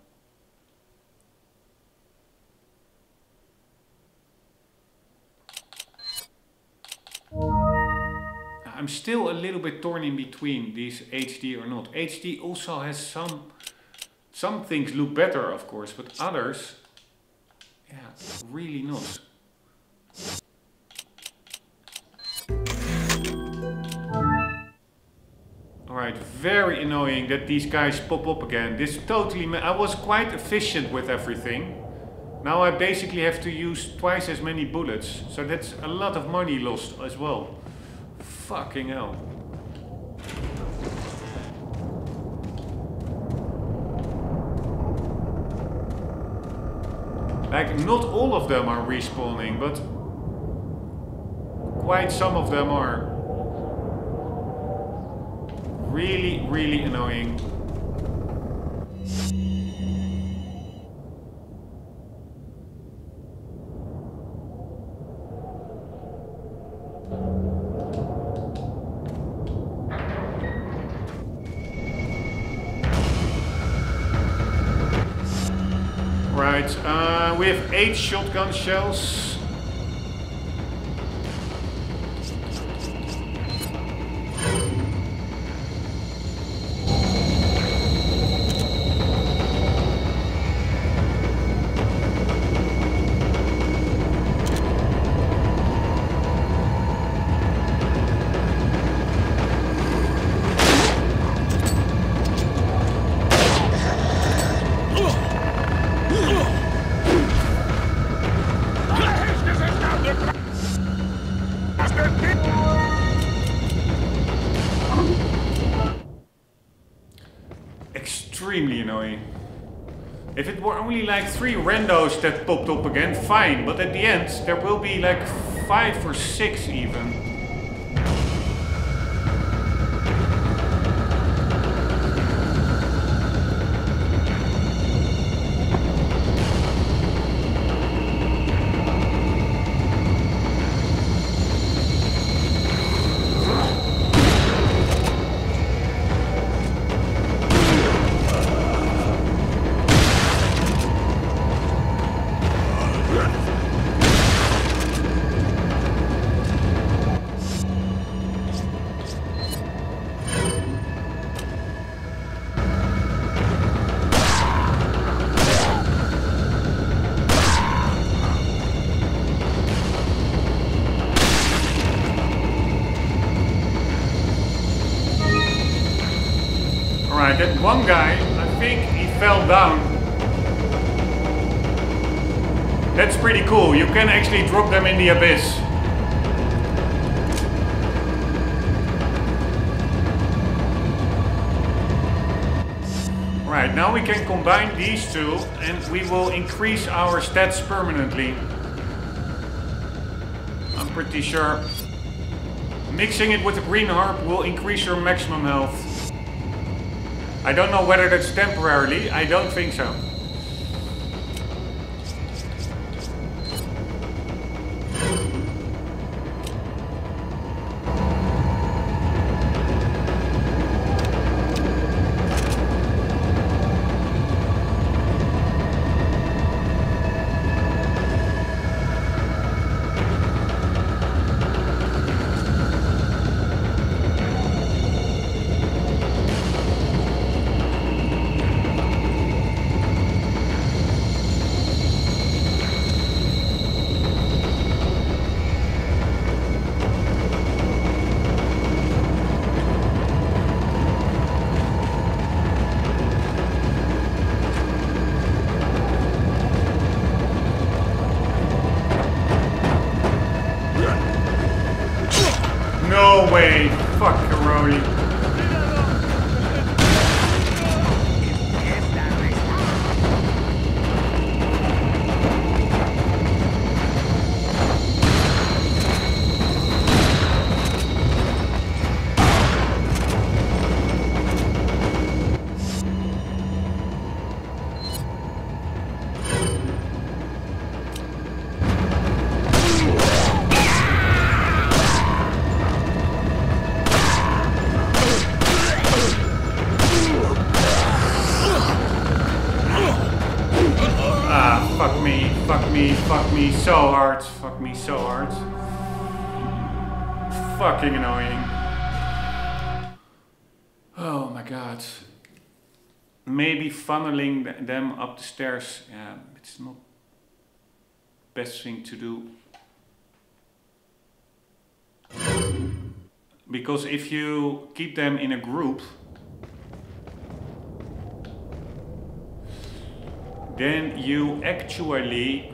I'm still a little bit torn in between these HD or not. HD also has some things look better, of course, but others, yeah, really not. Alright, very annoying that these guys pop up again. This totally, I was quite efficient with everything. Now I basically have to use twice as many bullets, so that's a lot of money lost as well. Fucking hell. Like, not all of them are respawning, but quite some of them are. Really, really annoying. Right, we have 8 shotgun shells. Extremely annoying. If it were only like 3 randos that popped up again, fine, but at the end there will be like 5 or 6 even. Alright, that one guy, I think he fell down. That's pretty cool. You can actually drop them in the abyss. Right, now we can combine these two and we will increase our stats permanently. I'm pretty sure mixing it with the green harp will increase your maximum health. I don't know whether that's temporarily, I don't think so. fuck me, fuck me, fuck me so hard, fuck me so hard. Fucking annoying. Oh my god. Maybe funneling them up the stairs, yeah, it's not the best thing to do. Because if you keep them in a group, then you actually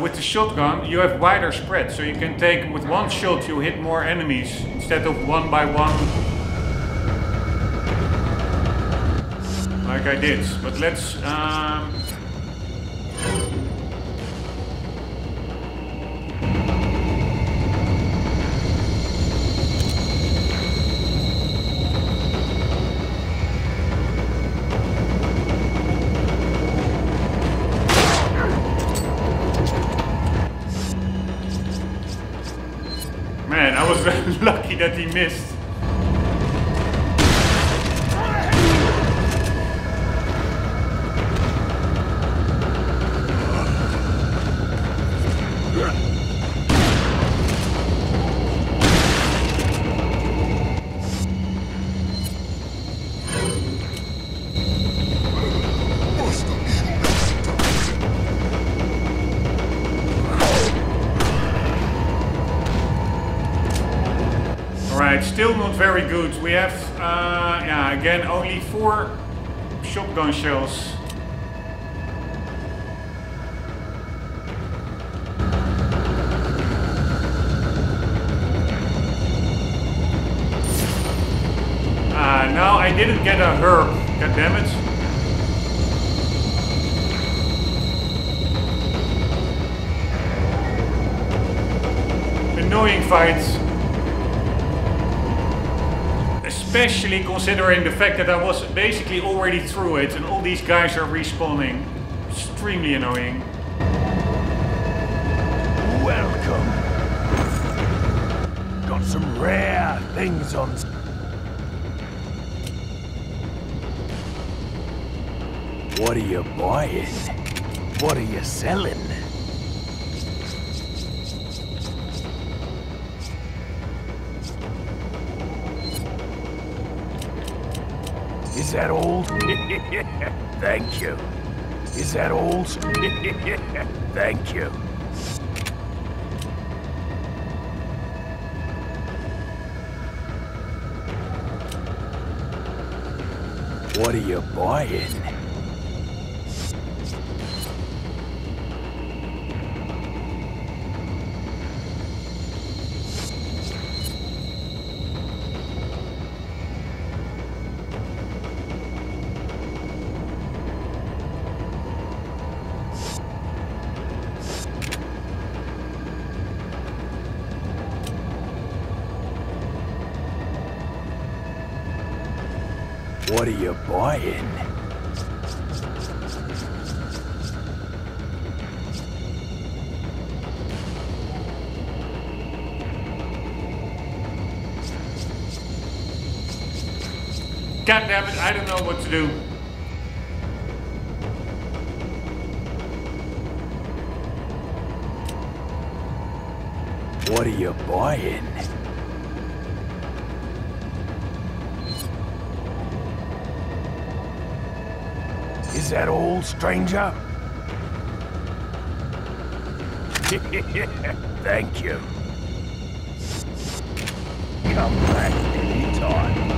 with the shotgun you have wider spread, so you can take with one shot you hit more enemies instead of one by one like I did. But let's man, I was lucky that he missed. Still not very good. We have, yeah, again, only 4 shotgun shells. Now I didn't get a herb. God damn it. Annoying fights. Especially considering the fact that I was basically already through it and all these guys are respawning. Extremely annoying. Welcome. Got some rare things on. What are you buying? What are you selling? Is that all? Thank you. Is that all? Thank you. What are you buying? What are you buying? God damn it, I don't know what to do. What are you buying? Is that all, stranger? Thank you. Come back anytime.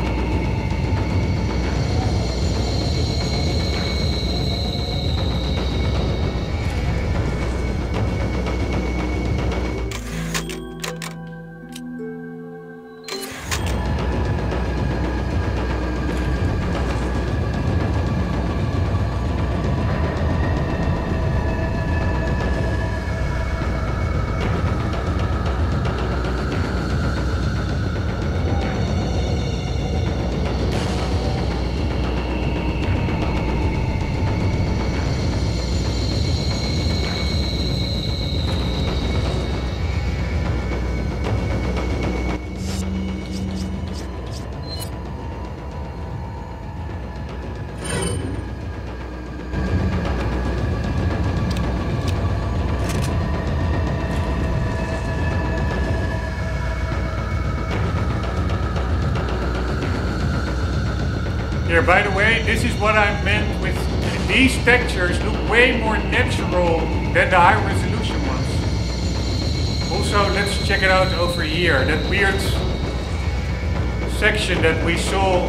Here, by the way, this is what I meant with these textures look way more natural than the high resolution ones. Also, let's check it out over here. That weird section that we saw.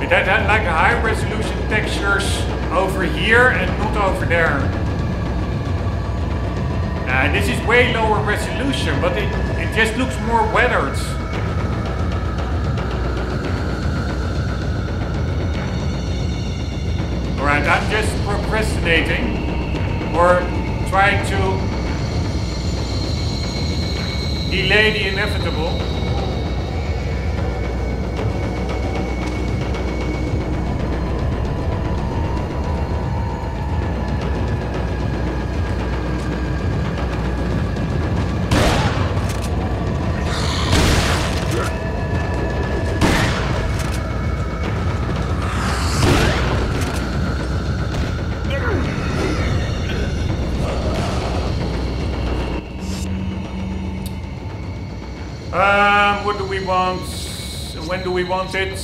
It had like high resolution textures over here and not over there. This is way lower resolution, but it just looks more weathered. Alright, I'm just procrastinating or trying to delay the inevitable. What do we want? When do we want it?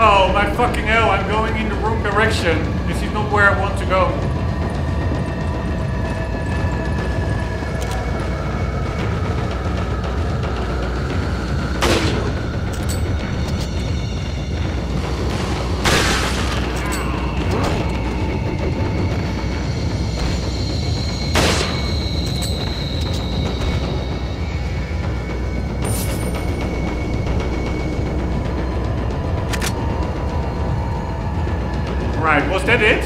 Oh my fucking hell, I'm going in the wrong direction. This is not where I want to go. Right, was that it?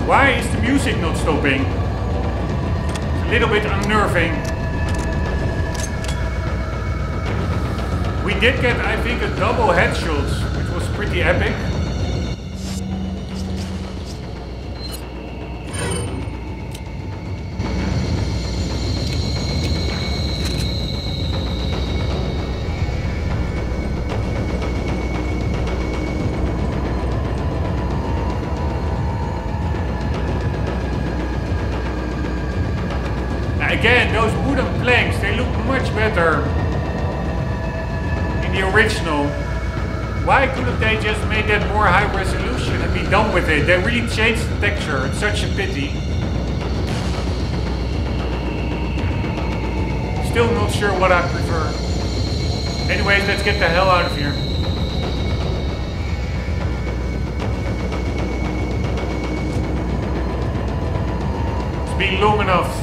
Why is the music not stopping? It's a little bit unnerving. We did get, I think, a double headshot, which was pretty epic. Again, those wooden planks, they look much better in the original. Why couldn't they just make that more high resolution and be done with it? They really changed the texture, it's such a pity. Still not sure what I prefer. Anyways, let's get the hell out of here. It's been long enough.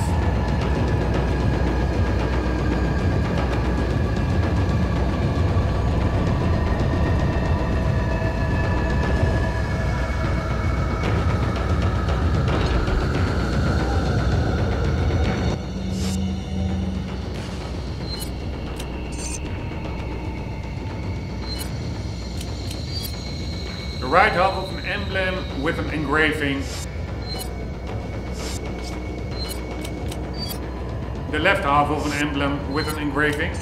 The right half of an emblem with an engraving. The left half of an emblem with an engraving.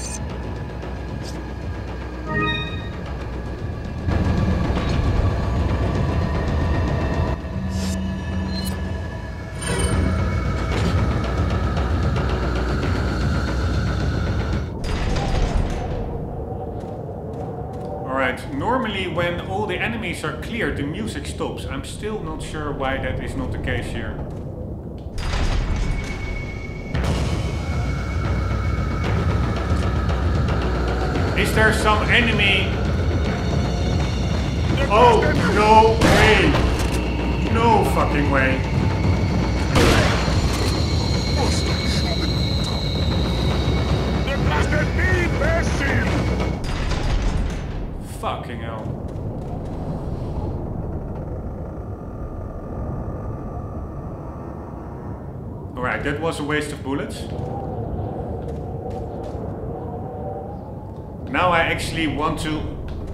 Normally when all the enemies are cleared, the music stops. I'm still not sure why that is not the case here. Is there some enemy? Oh, no way! No fucking way. Fucking hell. Alright, that was a waste of bullets. Now I actually want to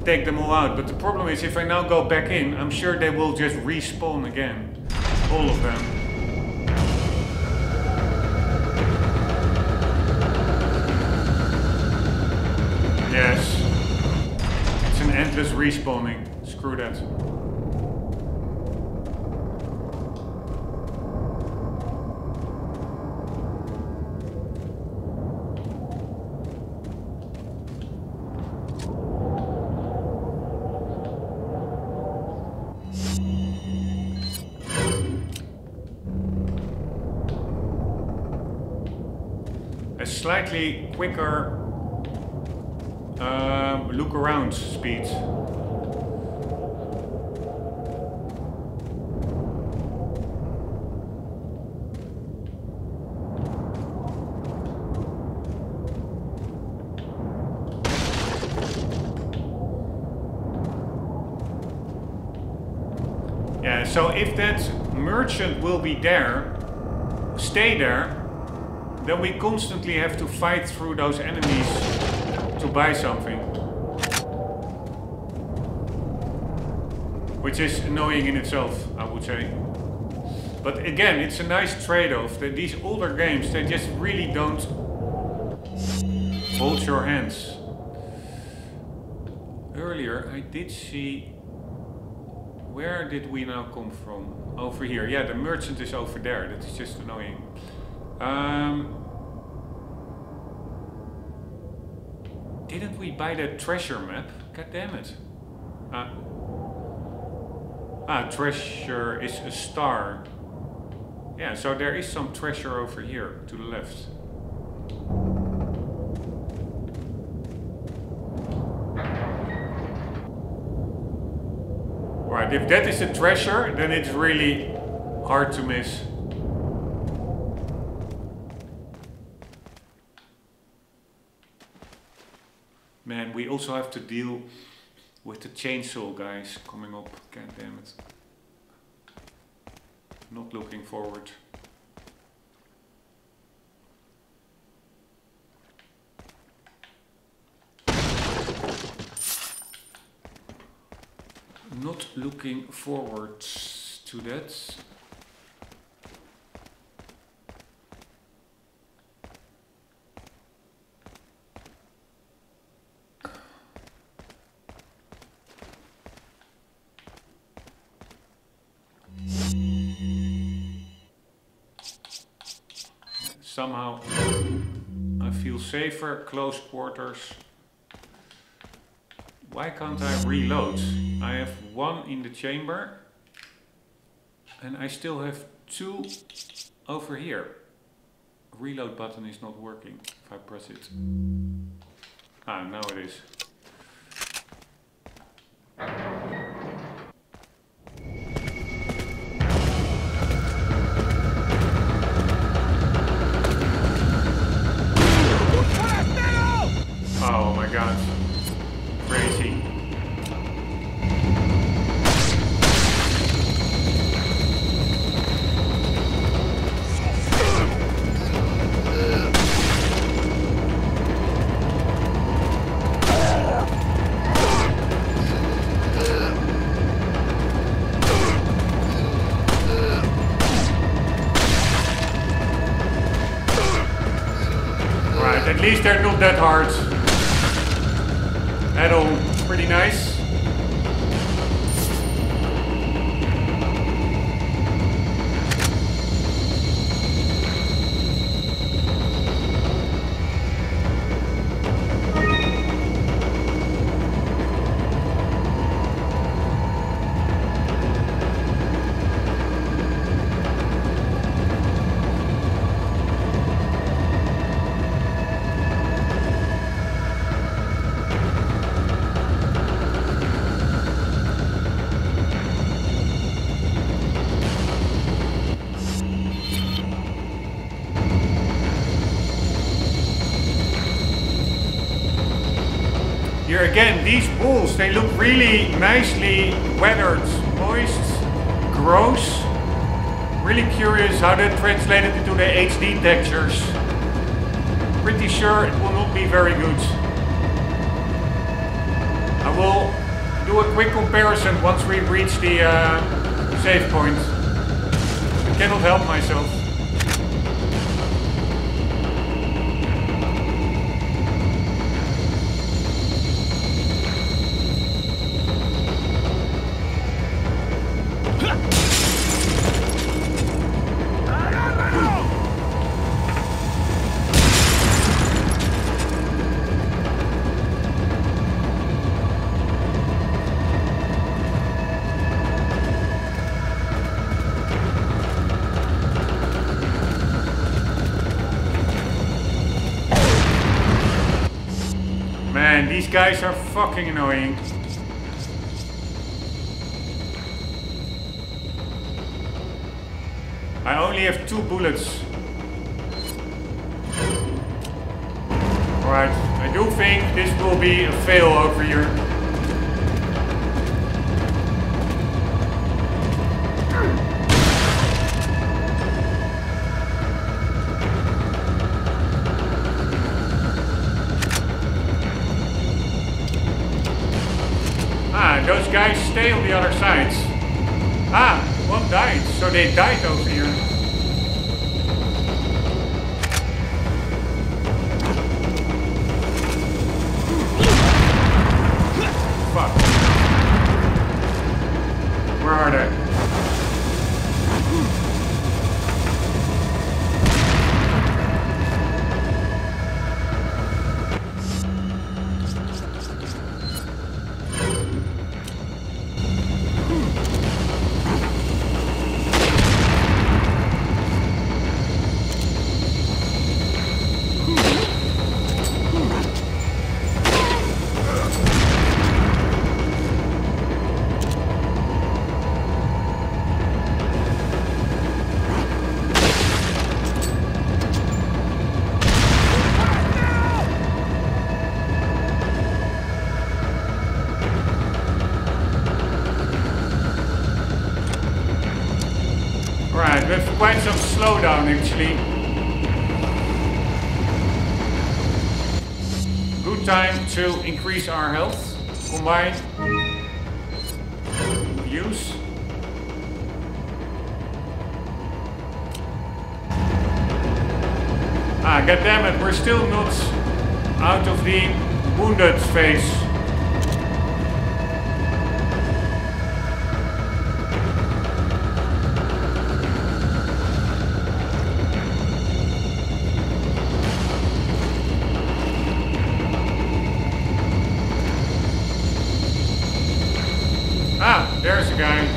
take them all out, but the problem is if I now go back in, I'm sure they will just respawn again. All of them. Yes. Endless respawning. Screw that. slightly quicker look around speed. Yeah, so if that merchant will be there, stay there, then we constantly have to fight through those enemies to buy something. Which is annoying in itself, I would say. But again, it's a nice trade-off that these older games, they just really don't hold your hands. Earlier, I did see... Where did we now come from? Over here. Yeah, the merchant is over there. That is just annoying. Didn't we buy that treasure map? God damn it. Treasure is a star. Yeah, so there is some treasure over here to the left. Right, if that is a treasure, then it's really hard to miss. Man, we also have to deal with the chainsaw guys coming up. God damn it. Not looking forward. Not looking forward to that. Somehow I feel safer, close quarters. Why can't I reload? I have one in the chamber and I still have two over here. Reload button is not working if I press it. Ah, now it is. Oh my god. Crazy. Right, at least they're not that hard. At all. Pretty nice. Here again, these balls, they look really nicely weathered, moist, gross. Really curious how that translated into the HD textures. Pretty sure it will not be very good. I will do a quick comparison once we reach the save point. I cannot help myself. guys are fucking annoying. I only have 2 bullets. Alright, I do think this will be a fail over here. Those guys stay on the other side. Ah, one died, so they died over here. Fuck. Where are they? We have quite some slowdown actually. Good time to increase our health. Combine. Use. Ah, goddammit, we're still not out of the wounded phase. Ah, there's a guy.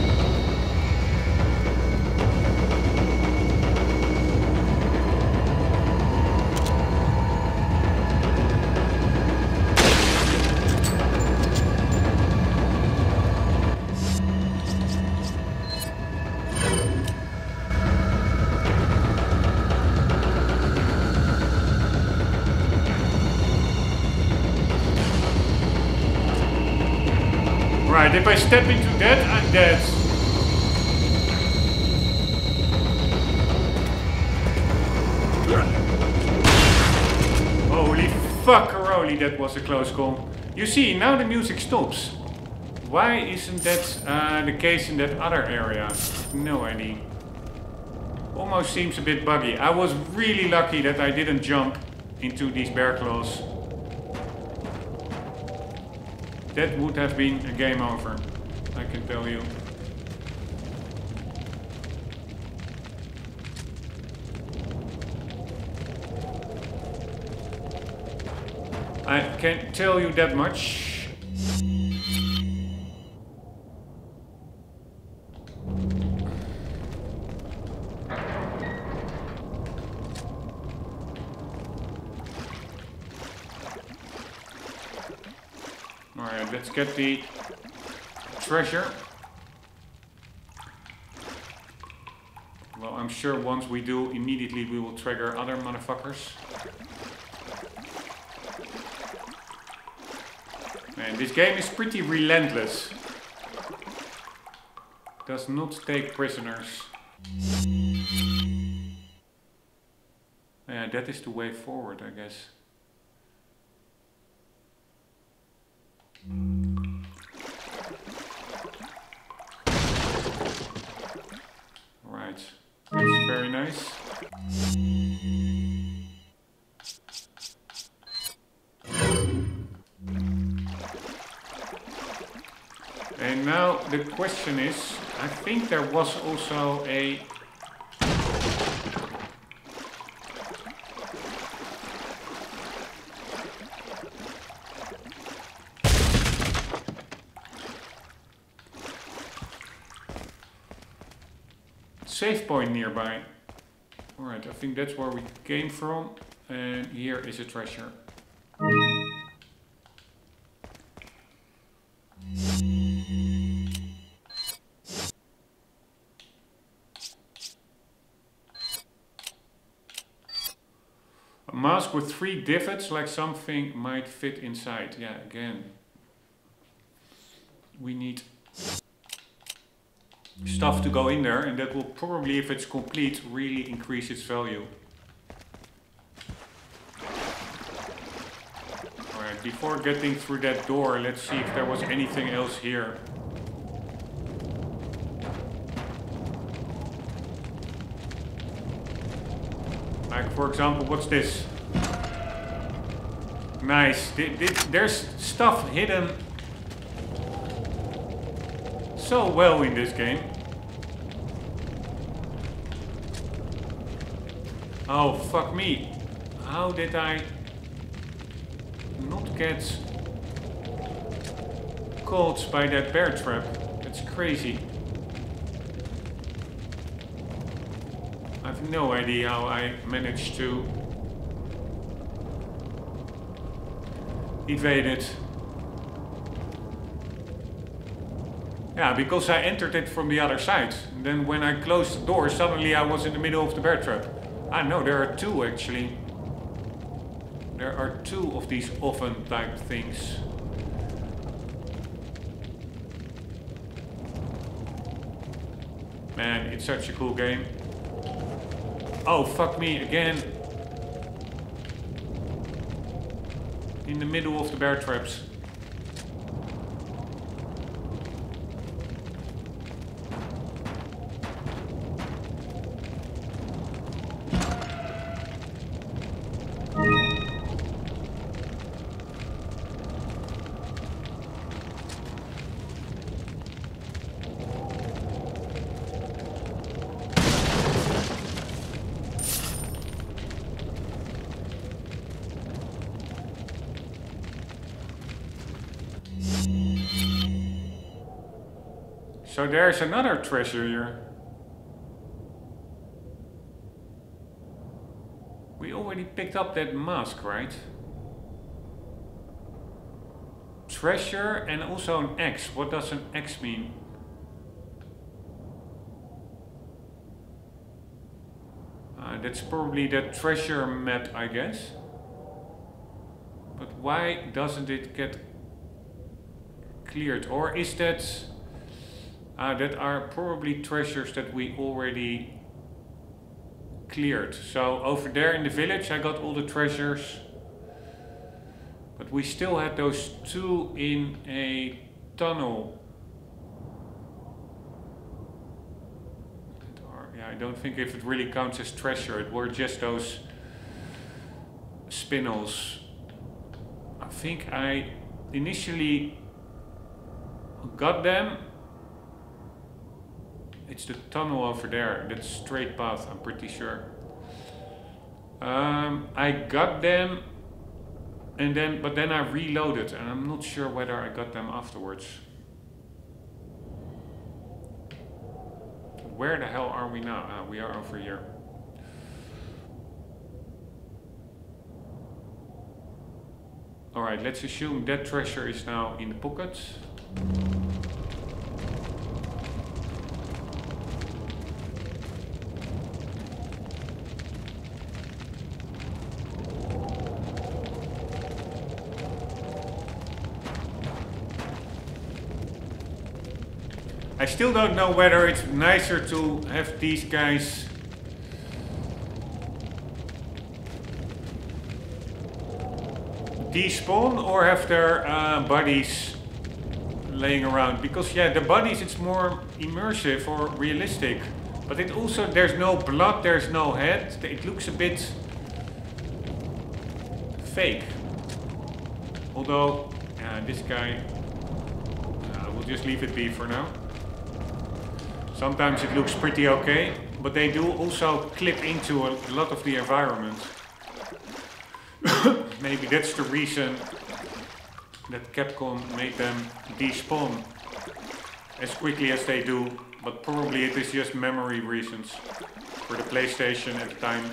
Right, if I step into that, I'm dead. Holy fuckaroli, that was a close call. You see, now the music stops. Why isn't that the case in that other area? No idea. Almost seems a bit buggy. I was really lucky that I didn't jump into these bear claws. That would have been a game over, I can tell you. I can tell you that much. Alright, let's get the treasure. Well, I'm sure once we do, immediately we will trigger other motherfuckers. Man, this game is pretty relentless. Does not take prisoners. Yeah, that is the way forward, I guess. Right, that's very nice. And now the question is, I think there was also a save point nearby. Alright, I think that's where we came from. And here is a treasure. mask with 3 divots, like something might fit inside. Yeah, again. We need stuff to go in there, and that will probably, if it's complete, really increase its value. Alright, before getting through that door, let's see if there was anything else here. Like, for example, what's this? Nice. There's stuff hidden so well in this game. Oh, fuck me. How did I not get caught by that bear trap? That's crazy. I have no idea how I managed to evade it. Yeah, because I entered it from the other side. And then when I closed the door, suddenly I was in the middle of the bear trap. Ah no, there are 2 actually. There are 2 of these oven type things. Man, it's such a cool game. Oh, fuck me again. In the middle of the bear traps. So there's another treasure here. We already picked up that mask, right? Treasure and also an X. What does an X mean? That's probably the treasure map, I guess. But why doesn't it get cleared? Or is that... that are probably treasures that we already cleared. So over there in the village I got all the treasures. But we still had those 2 in a tunnel. Yeah, I don't think if it really counts as treasure. It were just those spinels. I think I initially got them. It's the tunnel over there, that straight path, I'm pretty sure. I got them, but then I reloaded, and I'm not sure whether I got them afterwards. Where the hell are we now? We are over here. Alright, let's assume that treasure is now in the pocket. I still don't know whether it's nicer to have these guys despawn or have their bodies laying around. Because yeah, the bodies, it's more immersive or realistic. But it also, there's no blood, there's no head. It looks a bit fake. Although, this guy, we'll just leave it be for now. Sometimes it looks pretty okay, but they do also clip into a lot of the environment. Maybe that's the reason that Capcom made them despawn as quickly as they do, but probably it is just memory reasons for the PlayStation at the time.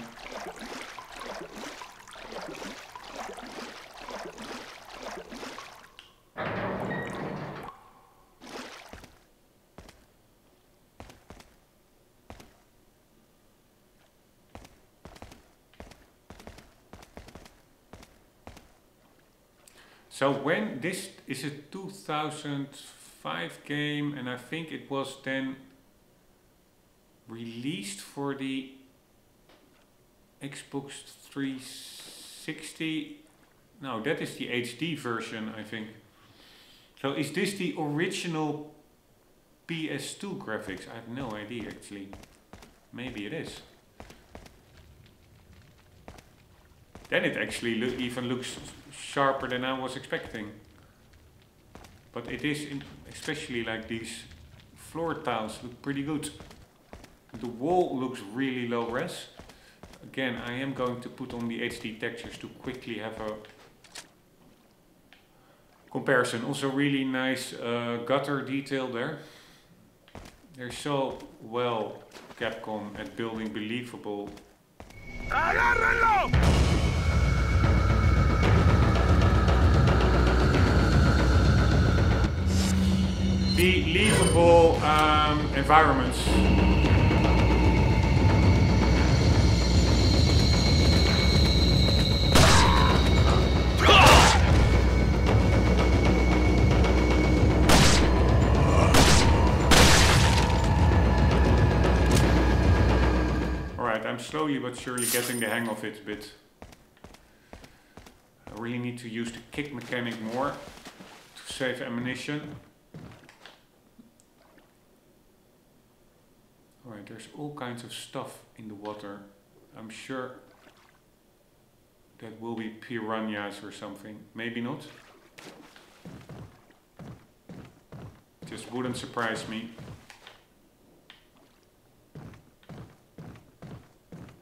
So when this is a 2005 game, and I think it was then released for the Xbox 360. No, that is the HD version, I think. So is this the original PS2 graphics? I have no idea actually. Maybe it is. Then it actually even looks sharper than I was expecting. But it is, especially like these floor tiles look pretty good. The wall looks really low res. Again, I am going to put on the HD textures to quickly have a comparison. Also really nice gutter detail there. They're so well Capcom at building believable. Believable environments. I'm slowly but surely getting the hang of it a bit. I really need to use the kick mechanic more to save ammunition. Alright, there's all kinds of stuff in the water. I'm sure that will be piranhas or something. Maybe not. Just wouldn't surprise me.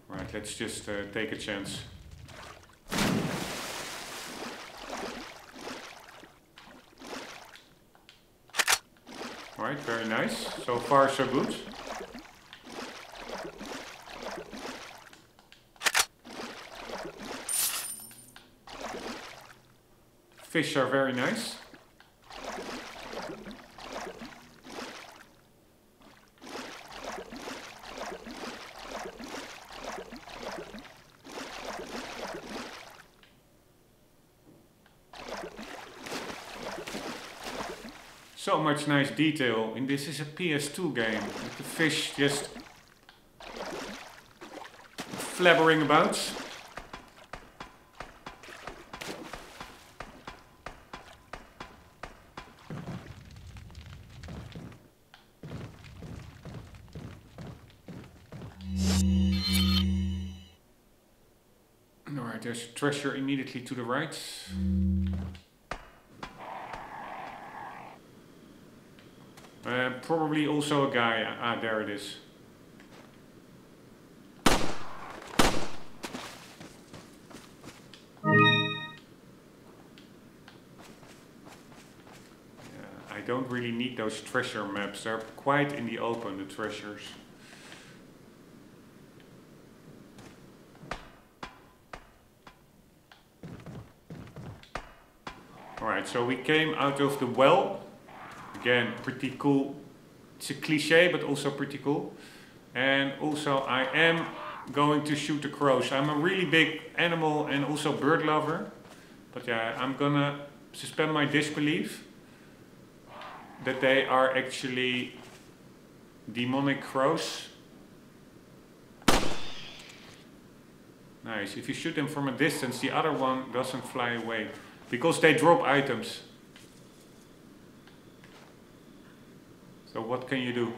Right, let's just take a chance. Alright, very nice. So far so good. Fish are very nice. So much nice detail, and this is a PS2 game with the fish just flabbering about. Alright, there's treasure immediately to the right. Probably also a guy. Ah, there it is. I don't really need those treasure maps. They're quite in the open, the treasures. Alright, so we came out of the well. Again, pretty cool. It's a cliche, but also pretty cool. And also I am going to shoot the crows. I'm a really big animal and also bird lover. But yeah, I'm gonna suspend my disbelief that they are actually demonic crows. Nice. If you shoot them from a distance, the other one doesn't fly away. Because they drop items. So what can you do?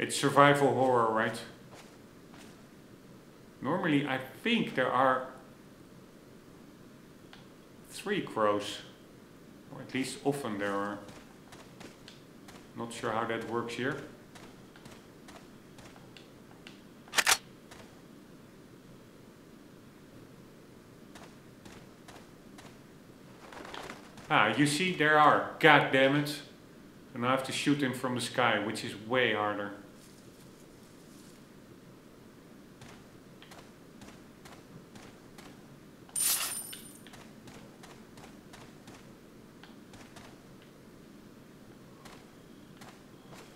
It's survival horror, right? Normally I think there are 3 crows. Or at least often there are. Not sure how that works here. Ah, you see, there are. God damn it. And I have to shoot him from the sky, which is way harder.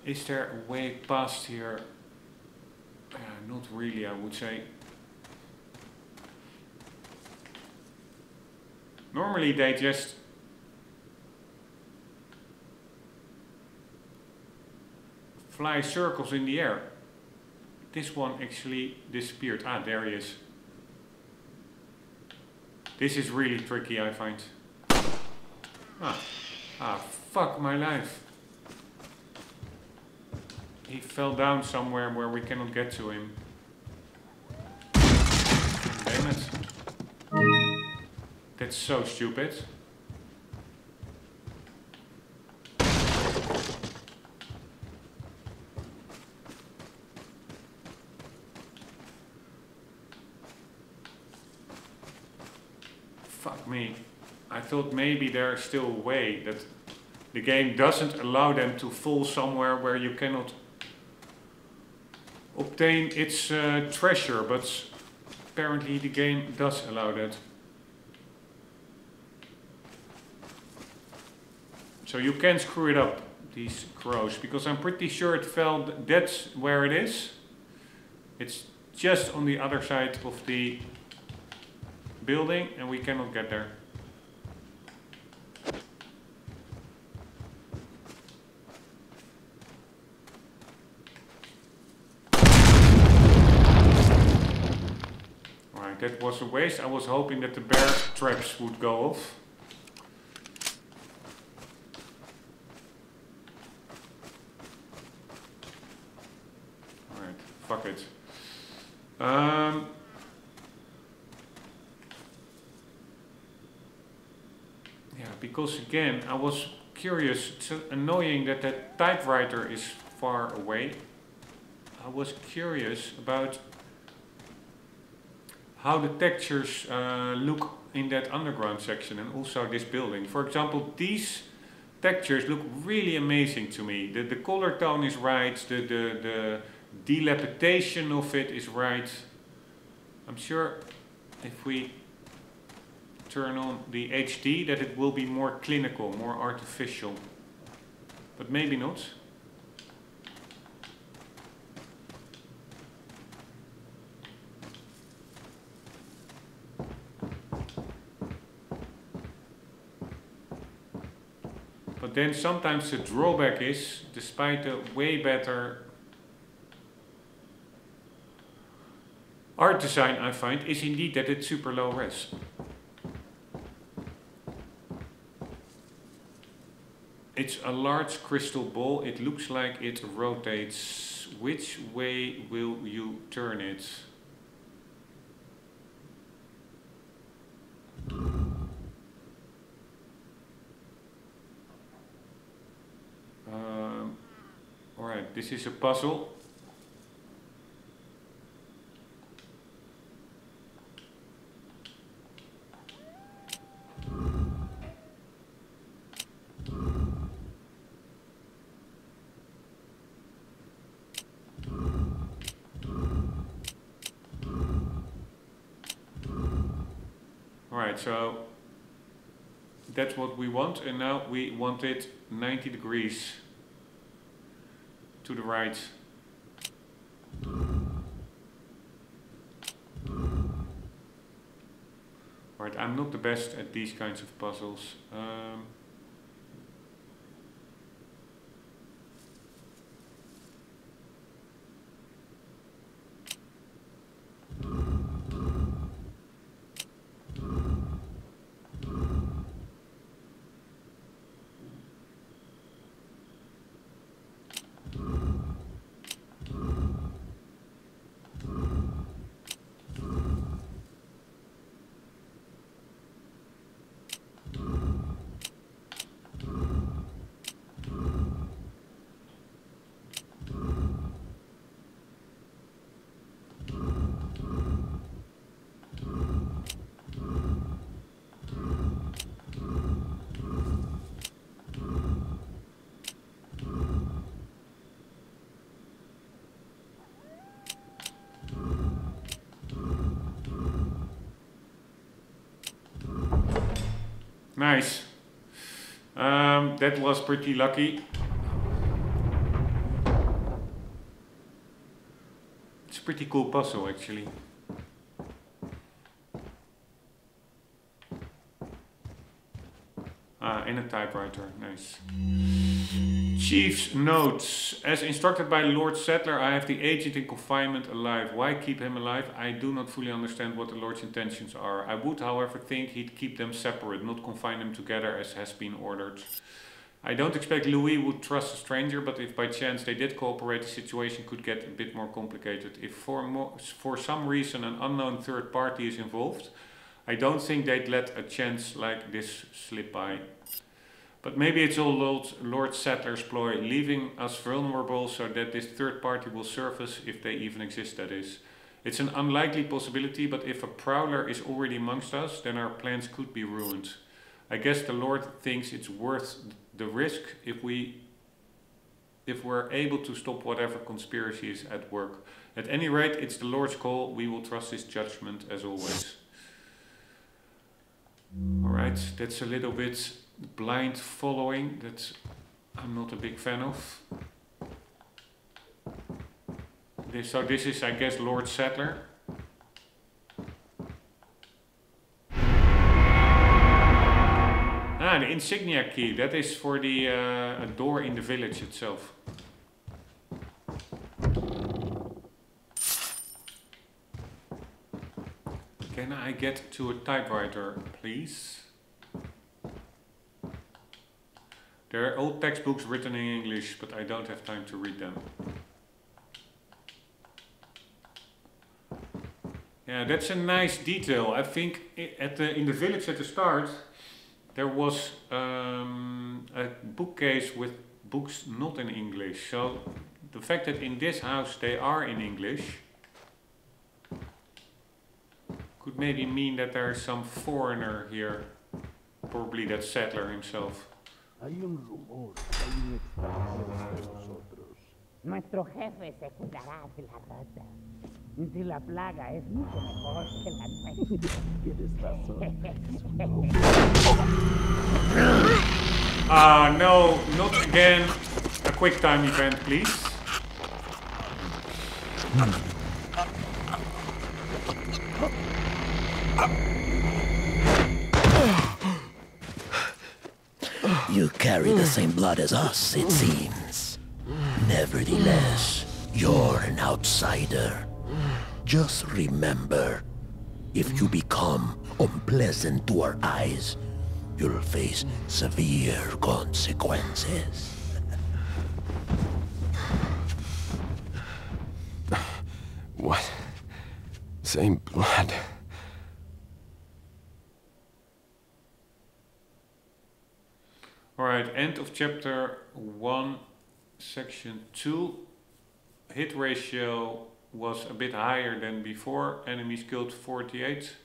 Is there a way past here? really, I would say. Normally they just fly circles in the air. This one actually disappeared. Ah, there he is. This is really tricky, I find. Fuck my life. He fell down somewhere where we cannot get to him. Damn it. That's so stupid. Fuck me. I thought maybe there's still a way that the game doesn't allow them to fall somewhere where you cannot obtain its treasure, but apparently the game does allow that. So you can screw it up, these crows, because I'm pretty sure it fell, that's where it is. It's just on the other side of the building and we cannot get there. Alright, that was a waste. I was hoping that the bear traps would go off. Alright, fuck it. Yeah, because again, I was curious. It's annoying that that typewriter is far away. I was curious about how the textures look in that underground section and also this building. For example, these textures look really amazing to me. The color tone is right, the dilapidation of it is right. I'm sure if we turn on the HD that it will be more clinical, more artificial. But maybe not. But then sometimes the drawback is, despite the way better art design I find, is indeed that it's super low res. It's a large crystal ball. It looks like it rotates. Which way will you turn it? Alright, this is a puzzle. Alright, so that's what we want, and now we want it 90 degrees to the right. Alright, I'm not the best at these kinds of puzzles. Nice. That was pretty lucky. It's a pretty cool puzzle actually. In a typewriter, nice. Chief's notes. As instructed by Lord Sattler, I have the agent in confinement alive. Why keep him alive? I do not fully understand what the Lord's intentions are. I would, however, think he'd keep them separate, not confine them together as has been ordered. I don't expect Louis would trust a stranger, but if by chance they did cooperate, the situation could get a bit more complicated. If for some reason an unknown third party is involved, I don't think they'd let a chance like this slip by. But maybe it's all Lord Sattler's ploy, leaving us vulnerable so that this third party will surface, if they even exist, that is. It's an unlikely possibility, but if a prowler is already amongst us, then our plans could be ruined. I guess the Lord thinks it's worth the risk if we're able to stop whatever conspiracy is at work. At any rate, it's the Lord's call. We will trust his judgment as always. Alright, that's a little bit blind following that I'm not a big fan of. So this is, I guess, Lord Sattler. Ah, the insignia key. That is for the door in the village itself. Can I get to a typewriter, please? There are old textbooks written in English, but I don't have time to read them. Yeah, that's a nice detail. I think in the village at the start, there was a bookcase with books not in English. So the fact that in this house they are in English could maybe mean that there is some foreigner here. Probably that Sattler himself. Hay un rumor, hay un extranjero entre nosotros. Nuestro jefe se cuidará de la rata. Si la plaga es mucho mejor que la nuestra. Tienes razón. No, not again. A quick time event, please. You carry the same blood as us, it seems. Nevertheless, you're an outsider. Just remember, if you become unpleasant to our eyes, you'll face severe consequences. What? Same blood. Alright, end of chapter 1, section 2. Hit ratio was a bit higher than before. Enemies killed 48.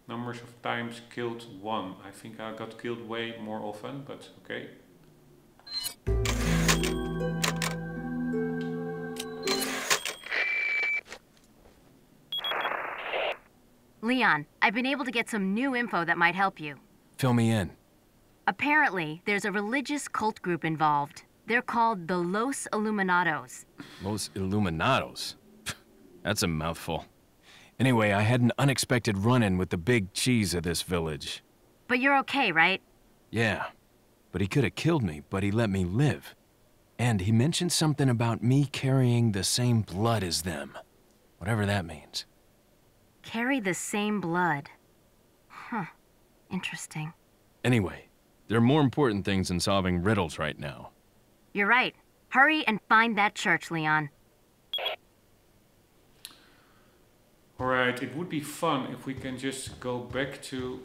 Numbers of times killed 1. I think I got killed way more often, but okay. Leon, I've been able to get some new info that might help you. Fill me in. Apparently, there's a religious cult group involved. They're called the Los Illuminados. Los Illuminados? That's a mouthful. Anyway, I had an unexpected run-in with the big cheese of this village. But you're okay, right? Yeah, but he could have killed me, but he let me live. And he mentioned something about me carrying the same blood as them. Whatever that means. Carry the same blood. Huh. Interesting. Anyway, there are more important things than solving riddles right now. You're right. Hurry and find that church, Leon. Alright, it would be fun if we can just go back to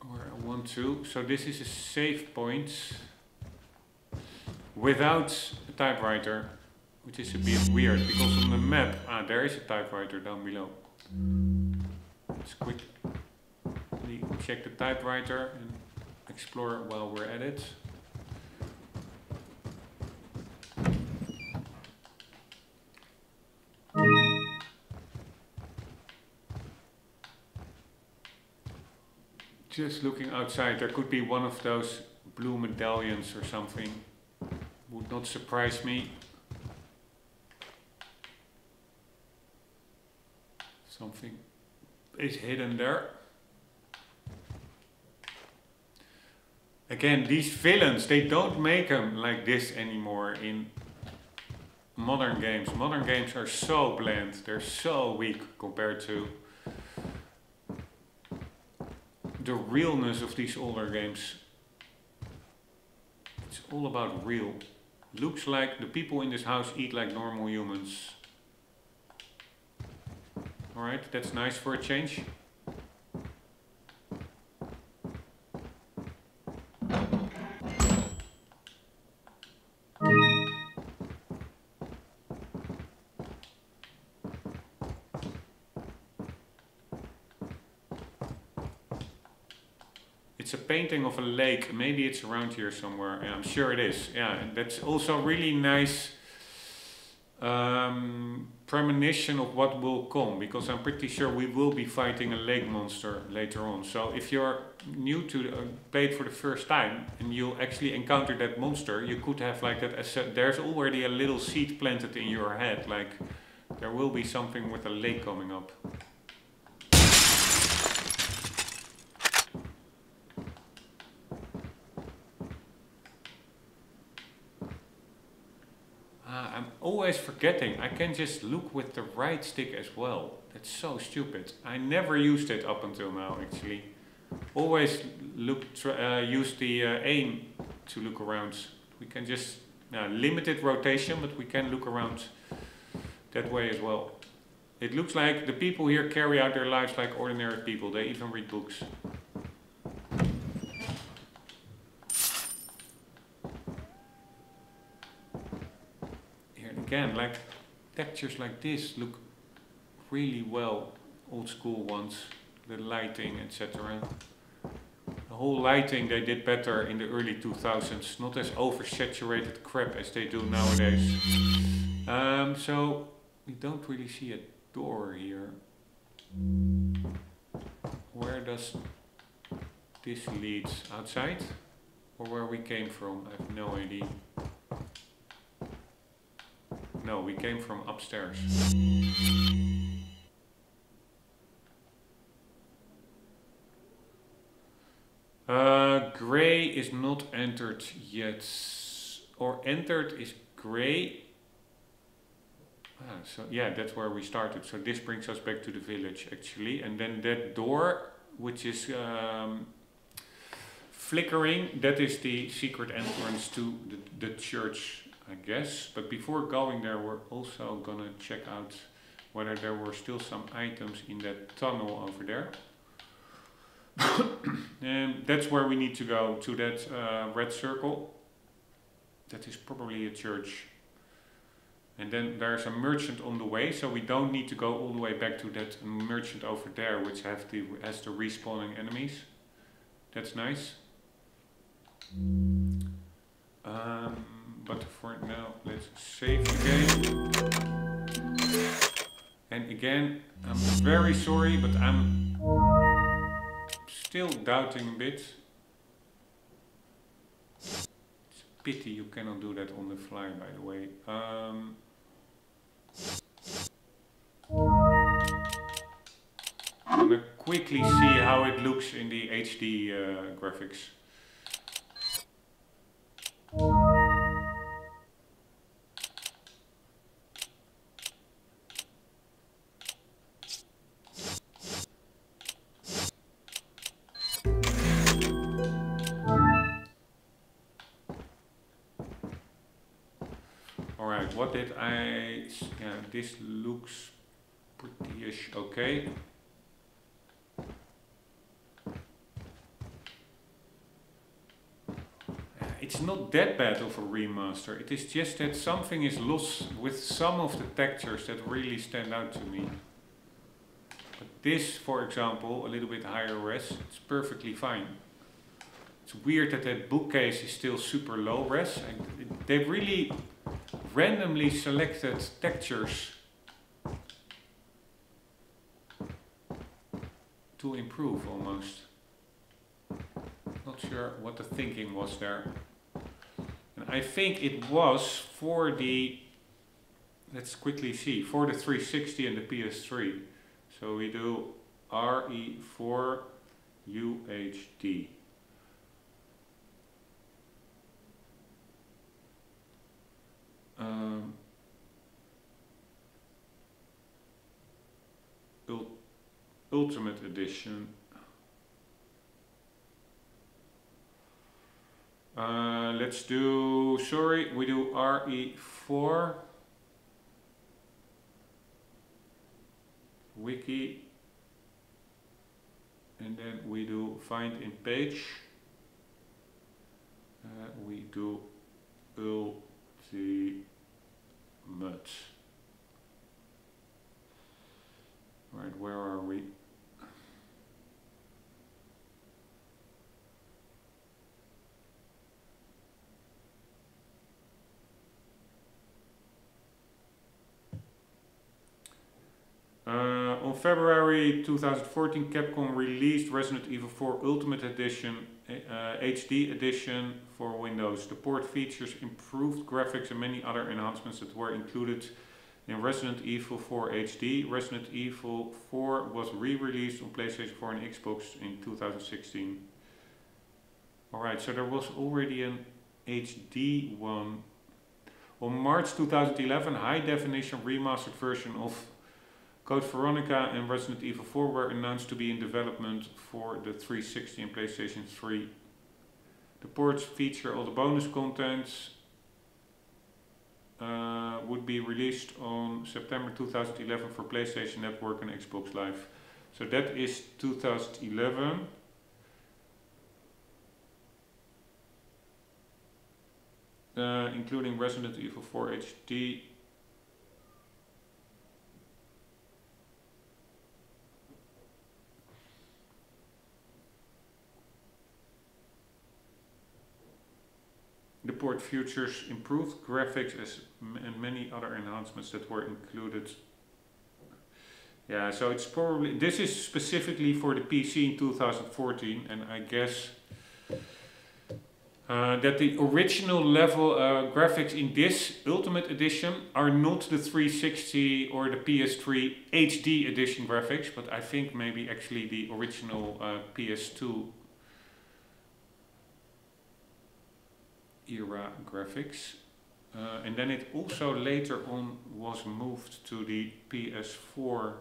where I want to. So this is a save point without a typewriter, which is a bit weird because on the map, there is a typewriter down below. Let's quickly check the typewriter and explore while we're at it. Just looking outside, there could be one of those blue medallions or something. Would not surprise me. is hidden there. Again, these villains, they don't make them like this anymore in modern games. Modern games are so bland, they're so weak compared to the realness of these older games. It's all about real. Looks like the people in this house eat like normal humans. Alright, that's nice for a change. It's a painting of a lake. Maybe it's around here somewhere. Yeah, I'm sure it is. Yeah, and that's also really nice premonition of what will come, because I'm pretty sure we will be fighting a lake monster later on. So if you're new to play it for the first time and you actually encounter that monster, you could have like that as there's already a little seed planted in your head, like there will be something with a lake coming up. I'm always forgetting, I can just look with the right stick as well. That's so stupid. I never used it up until now actually. Always use the aim to look around. We can just, limited rotation, but we can look around that way as well. It looks like the people here carry out their lives like ordinary people. They even read books. Again, like textures like this look really well, old school ones, the lighting, etc. The whole lighting they did better in the early 2000s, not as oversaturated crap as they do nowadays. So we don't really see a door here. Where does this lead? Outside? Or where we came from? I have no idea. No, we came from upstairs. Gray is not entered yet. Or entered is gray. So yeah, that's where we started. So this brings us back to the village actually. And then that door, which is flickering, that is the secret entrance to the church, I guess. But before going there, we're also gonna check out whether there were still some items in that tunnel over there. And that's where we need to go, to that red circle. That is probably a church. And then there's a merchant on the way, so we don't need to go all the way back to that merchant over there, which has the respawning enemies. That's nice. But for now, let's save the game. And again, I'm very sorry, but I'm still doubting a bit. It's a pity you cannot do that on the fly, by the way. I'm gonna quickly see how it looks in the HD graphics. Alright, what did I... Yeah, this looks pretty-ish okay. It's not that bad of a remaster. It is just that something is lost with some of the textures that really stand out to me. But this, for example, a little bit higher res, it's perfectly fine. It's weird that that bookcase is still super low res. They really randomly selected textures to improve almost. Not sure what the thinking was there. And I think it was for the, let's quickly see, for the 360 and the PS3. So we do RE4 UHD. Ultimate Edition. Let's do, sorry, we do RE4 Wiki, and then we do find in page. We do Ultimate. Right, where are we? On February 2014, Capcom released Resident Evil 4 Ultimate Edition, HD Edition for Windows. The port features improved graphics and many other enhancements that were included in Resident Evil 4 HD. Resident Evil 4 was re-released on PlayStation 4 and Xbox in 2016. Alright, so there was already an HD one. On March 2011, high-definition remastered version of Code Veronica and Resident Evil 4 were announced to be in development for the 360 and PlayStation 3. The ports feature all the bonus contents. Would be released on September 2011 for PlayStation Network and Xbox Live. So that is 2011. Including Resident Evil 4 HD. The port features improved graphics and many other enhancements that were included. Yeah, so it's probably, this is specifically for the PC in 2014, and I guess that the original level graphics in this Ultimate Edition are not the 360 or the PS3 HD Edition graphics, but I think maybe actually the original PS2 era graphics. And then it also later on was moved to the PS4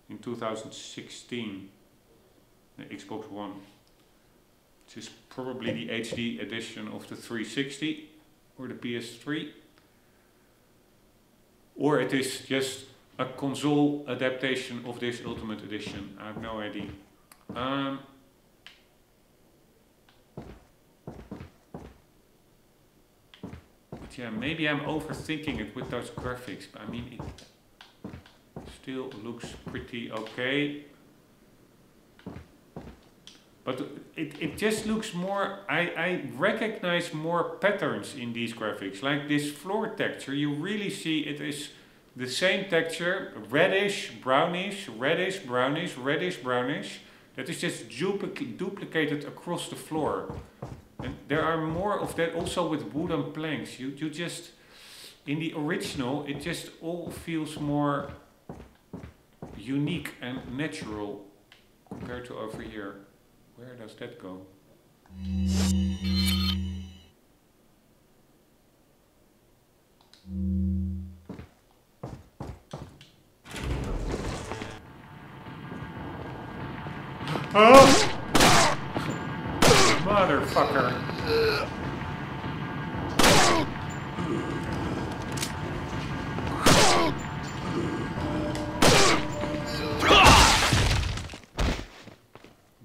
in 2016, the Xbox One, which is probably the HD edition of the 360 or the PS3, or it is just a console adaptation of this Ultimate Edition. I have no idea. But yeah, maybe I'm overthinking it with those graphics, but I mean, it still looks pretty okay. But it just looks more, I recognize more patterns in these graphics. Like this floor texture, you really see it is the same texture, reddish, brownish, reddish, brownish, reddish, brownish. That is just duplicated across the floor. And there are more of that also with wooden planks. You just, in the original, it just all feels more unique and natural compared to over here. Where does that go? Oh! Motherfucker.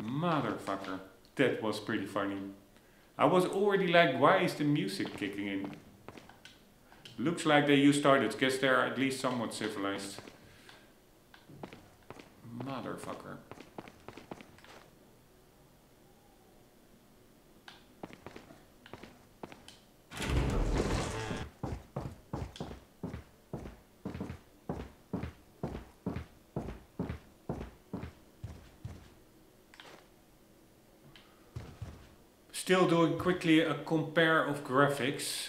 Motherfucker. That was pretty funny. I was already like, why is the music kicking in? Looks like they used targets. Guess they're at least somewhat civilized. Motherfucker. Still doing quickly a compare of graphics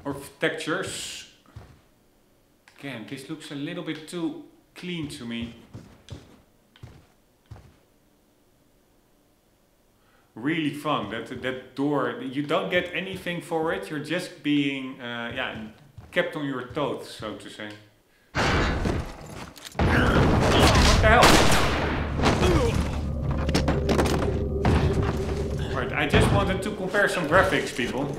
or textures. Again, this looks a little bit too clean to me. Really fun, that door, you don't get anything for it, you're just being kept on your toes, so to say. What the hell? Right, I just wanted to compare some graphics, people.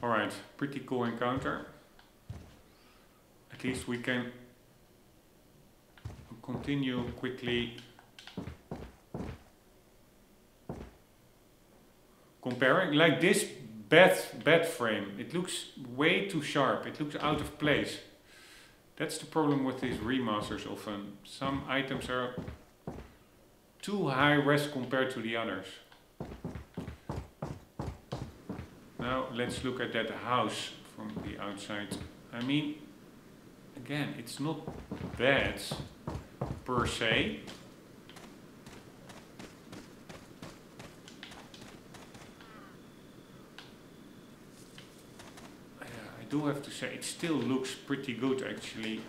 Alright, pretty cool encounter. At least we can continue quickly comparing. Like this bed frame, it looks way too sharp, it looks out of place. That's the problem with these remasters often. Some items are too high res compared to the others. Now let's look at that house from the outside. I mean, again, it's not bad per se. I do have to say, it still looks pretty good actually.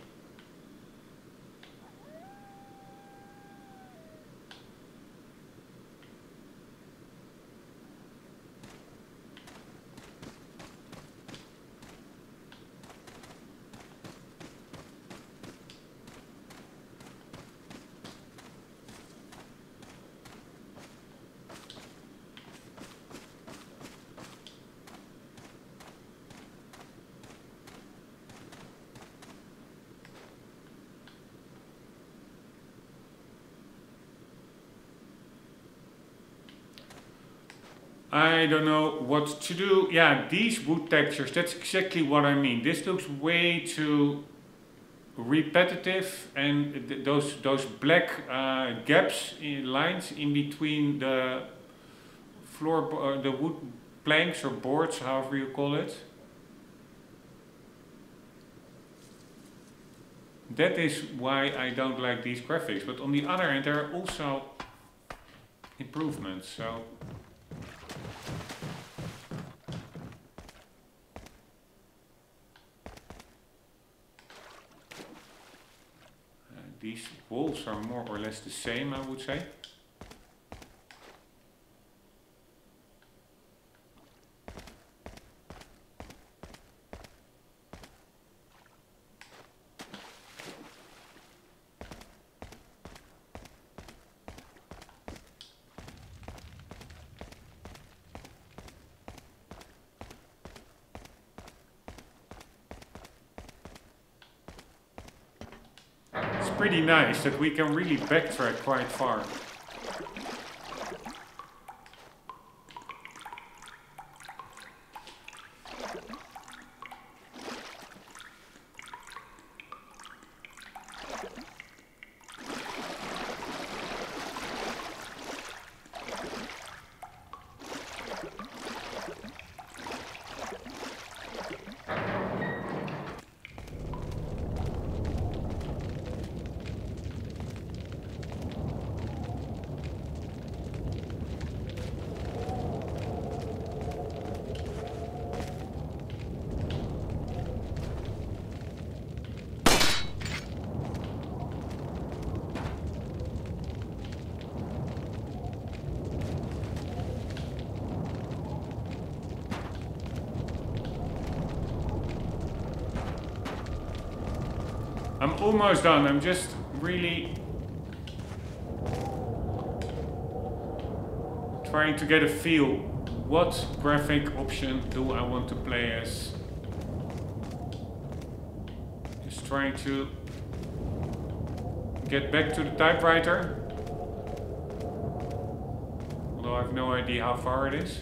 I don't know what to do. Yeah, these wood textures, that's exactly what I mean. This looks way too repetitive, and those black gaps, lines in between the floor, the wood planks or boards, however you call it. That is why I don't like these graphics. But on the other hand, there are also improvements. So these walls are more or less the same, I would say. Pretty nice that we can really backtrack quite far. I'm almost done. I'm just really trying to get a feel. What graphic option do I want to play as? Just trying to get back to the typewriter. Although I have no idea how far it is.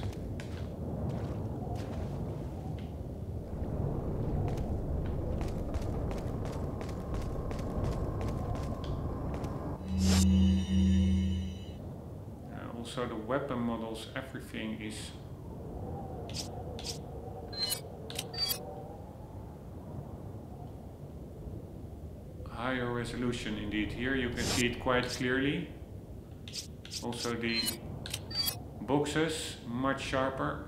Also the weapon models, everything is higher resolution indeed. Here you can see it quite clearly. Also the boxes much sharper.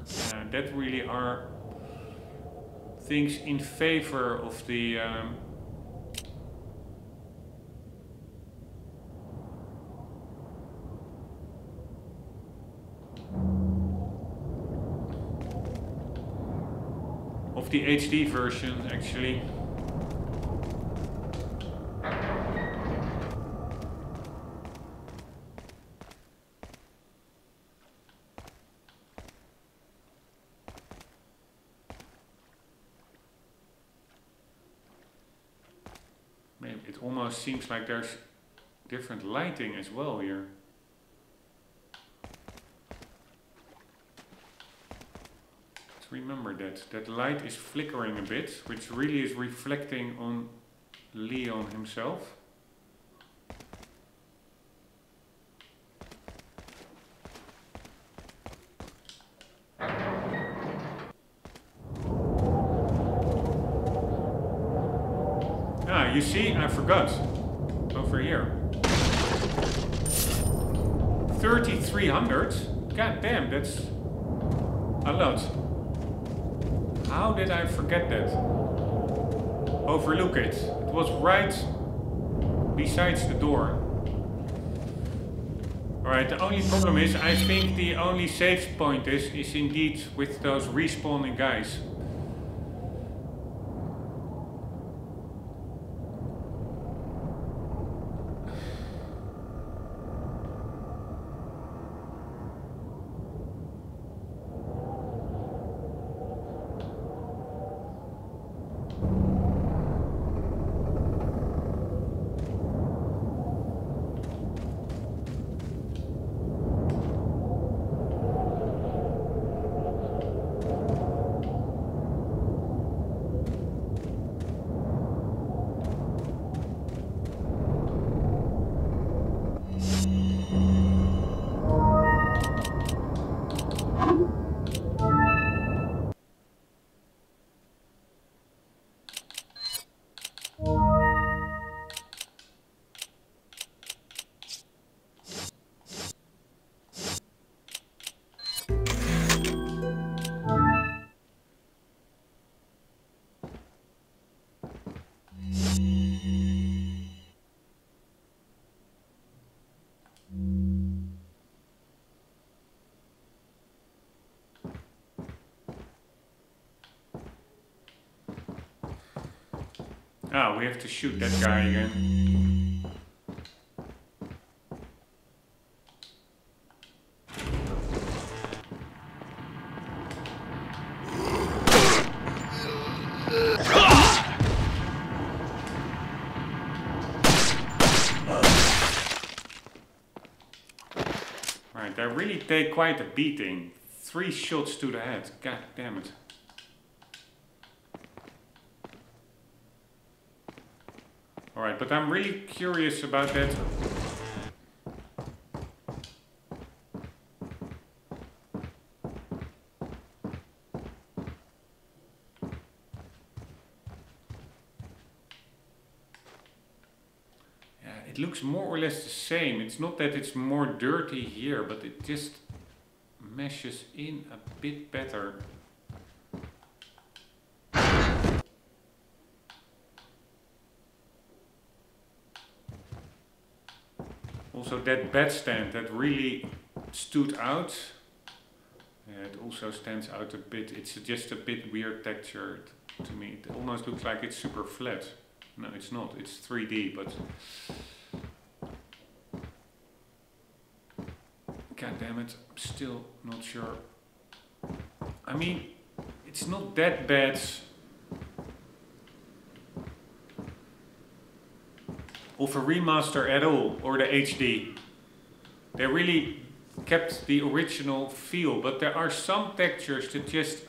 That really are things in favor of the HD version actually. Maybe it almost seems like there's different lighting as well here. Remember that light is flickering a bit, which really is reflecting on Leon himself. Ah, you see, I forgot. Over here. 3,300? God damn, that's a lot. How did I forget that? Overlook it. It was right besides the door. Alright, the only problem is, I think the only save point is indeed with those respawning guys. Ah, we have to shoot that guy again. Right, they really take quite a beating. 3 shots to the head. God damn it. Alright, but I'm really curious about that. Yeah, it looks more or less the same. It's not that it's more dirty here, but it just meshes in a bit better. Also that bed stand, that really stood out. Yeah, it also stands out a bit. It's just a bit weird texture to me. It almost looks like it's super flat. No, it's not. It's 3D, but... God damn it, I'm still not sure. I mean, it's not that bad. Of a remaster at all, or the HD. They really kept the original feel, but there are some textures that just...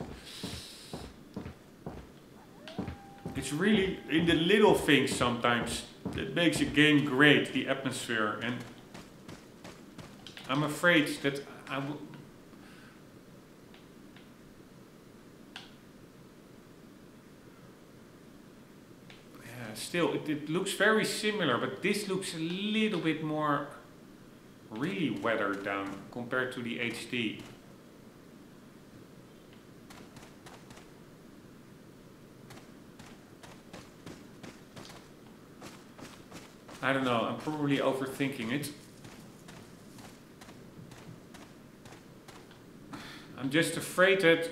It's really in the little things sometimes that makes a game great, the atmosphere. And I'm afraid that Still, it looks very similar, but this looks a little bit more really weathered down compared to the HD. I don't know, I'm probably overthinking it. I'm just afraid that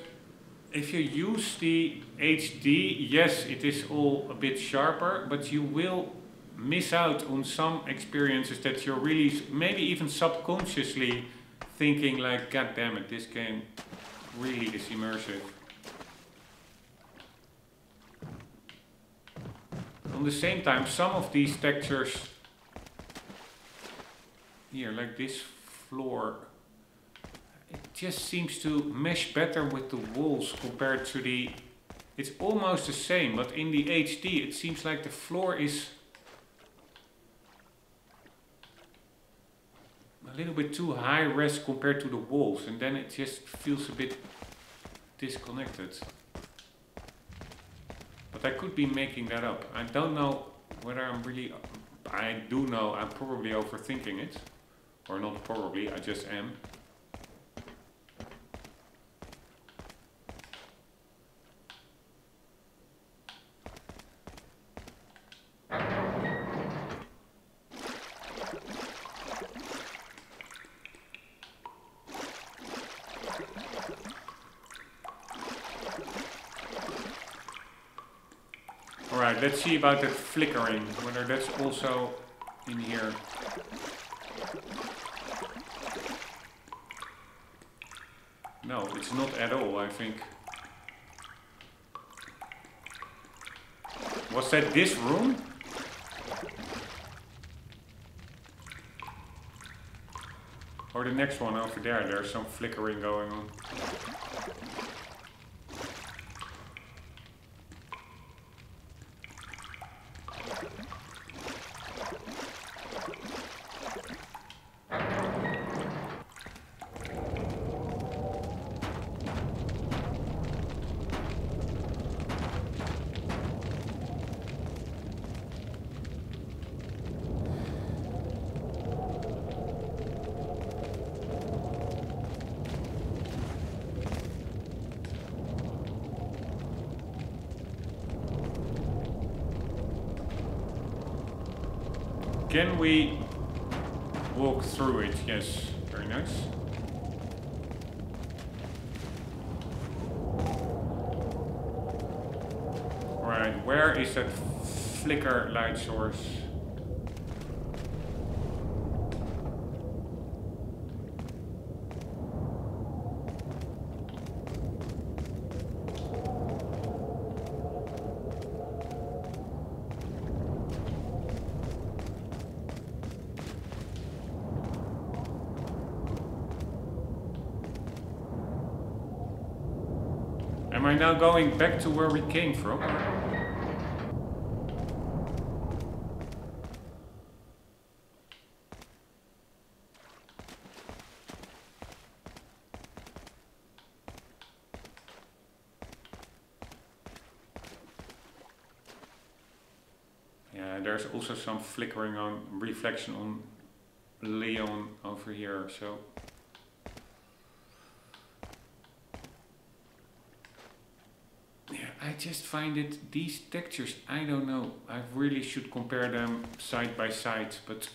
if you use the HD, yes, it is all a bit sharper, but you will miss out on some experiences that you're really, maybe even subconsciously thinking like, God damn it, this game really is immersive. On the same time, some of these textures here, like this floor, it just seems to mesh better with the walls compared to the... It's almost the same, but in the HD it seems like the floor is a little bit too high res compared to the walls, and then it just feels a bit disconnected. But I could be making that up. I don't know whether I'm really... I do know I'm probably overthinking it. Or not probably, I just am. Alright, let's see about that flickering, whether that's also in here. No, it's not at all, I think. Was that this room? Or the next one over there, there's some flickering going on. Can we walk through it? Yes, very nice. Right, where is that flicker light source? Am I now going back to where we came from? Yeah, there's also some flickering on reflection on Leon over here, so... I just find it, these textures, I don't know, I really should compare them side by side, but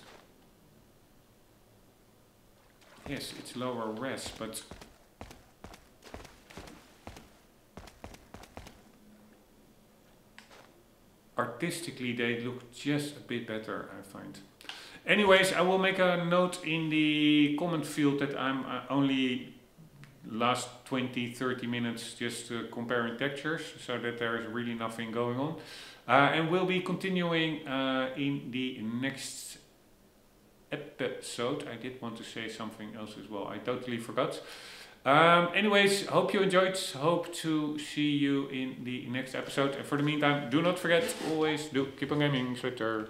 yes, it's lower res, but artistically they look just a bit better, I find. Anyways, I will make a note in the comment field that I'm only last 20-30 minutes just comparing textures, so that there is really nothing going on, and we'll be continuing in the next episode. I did want to say something else as well, I totally forgot. Anyways, hope you enjoyed, hope to see you in the next episode, and for the meantime, do not forget, always do keep on gaming, Twitter.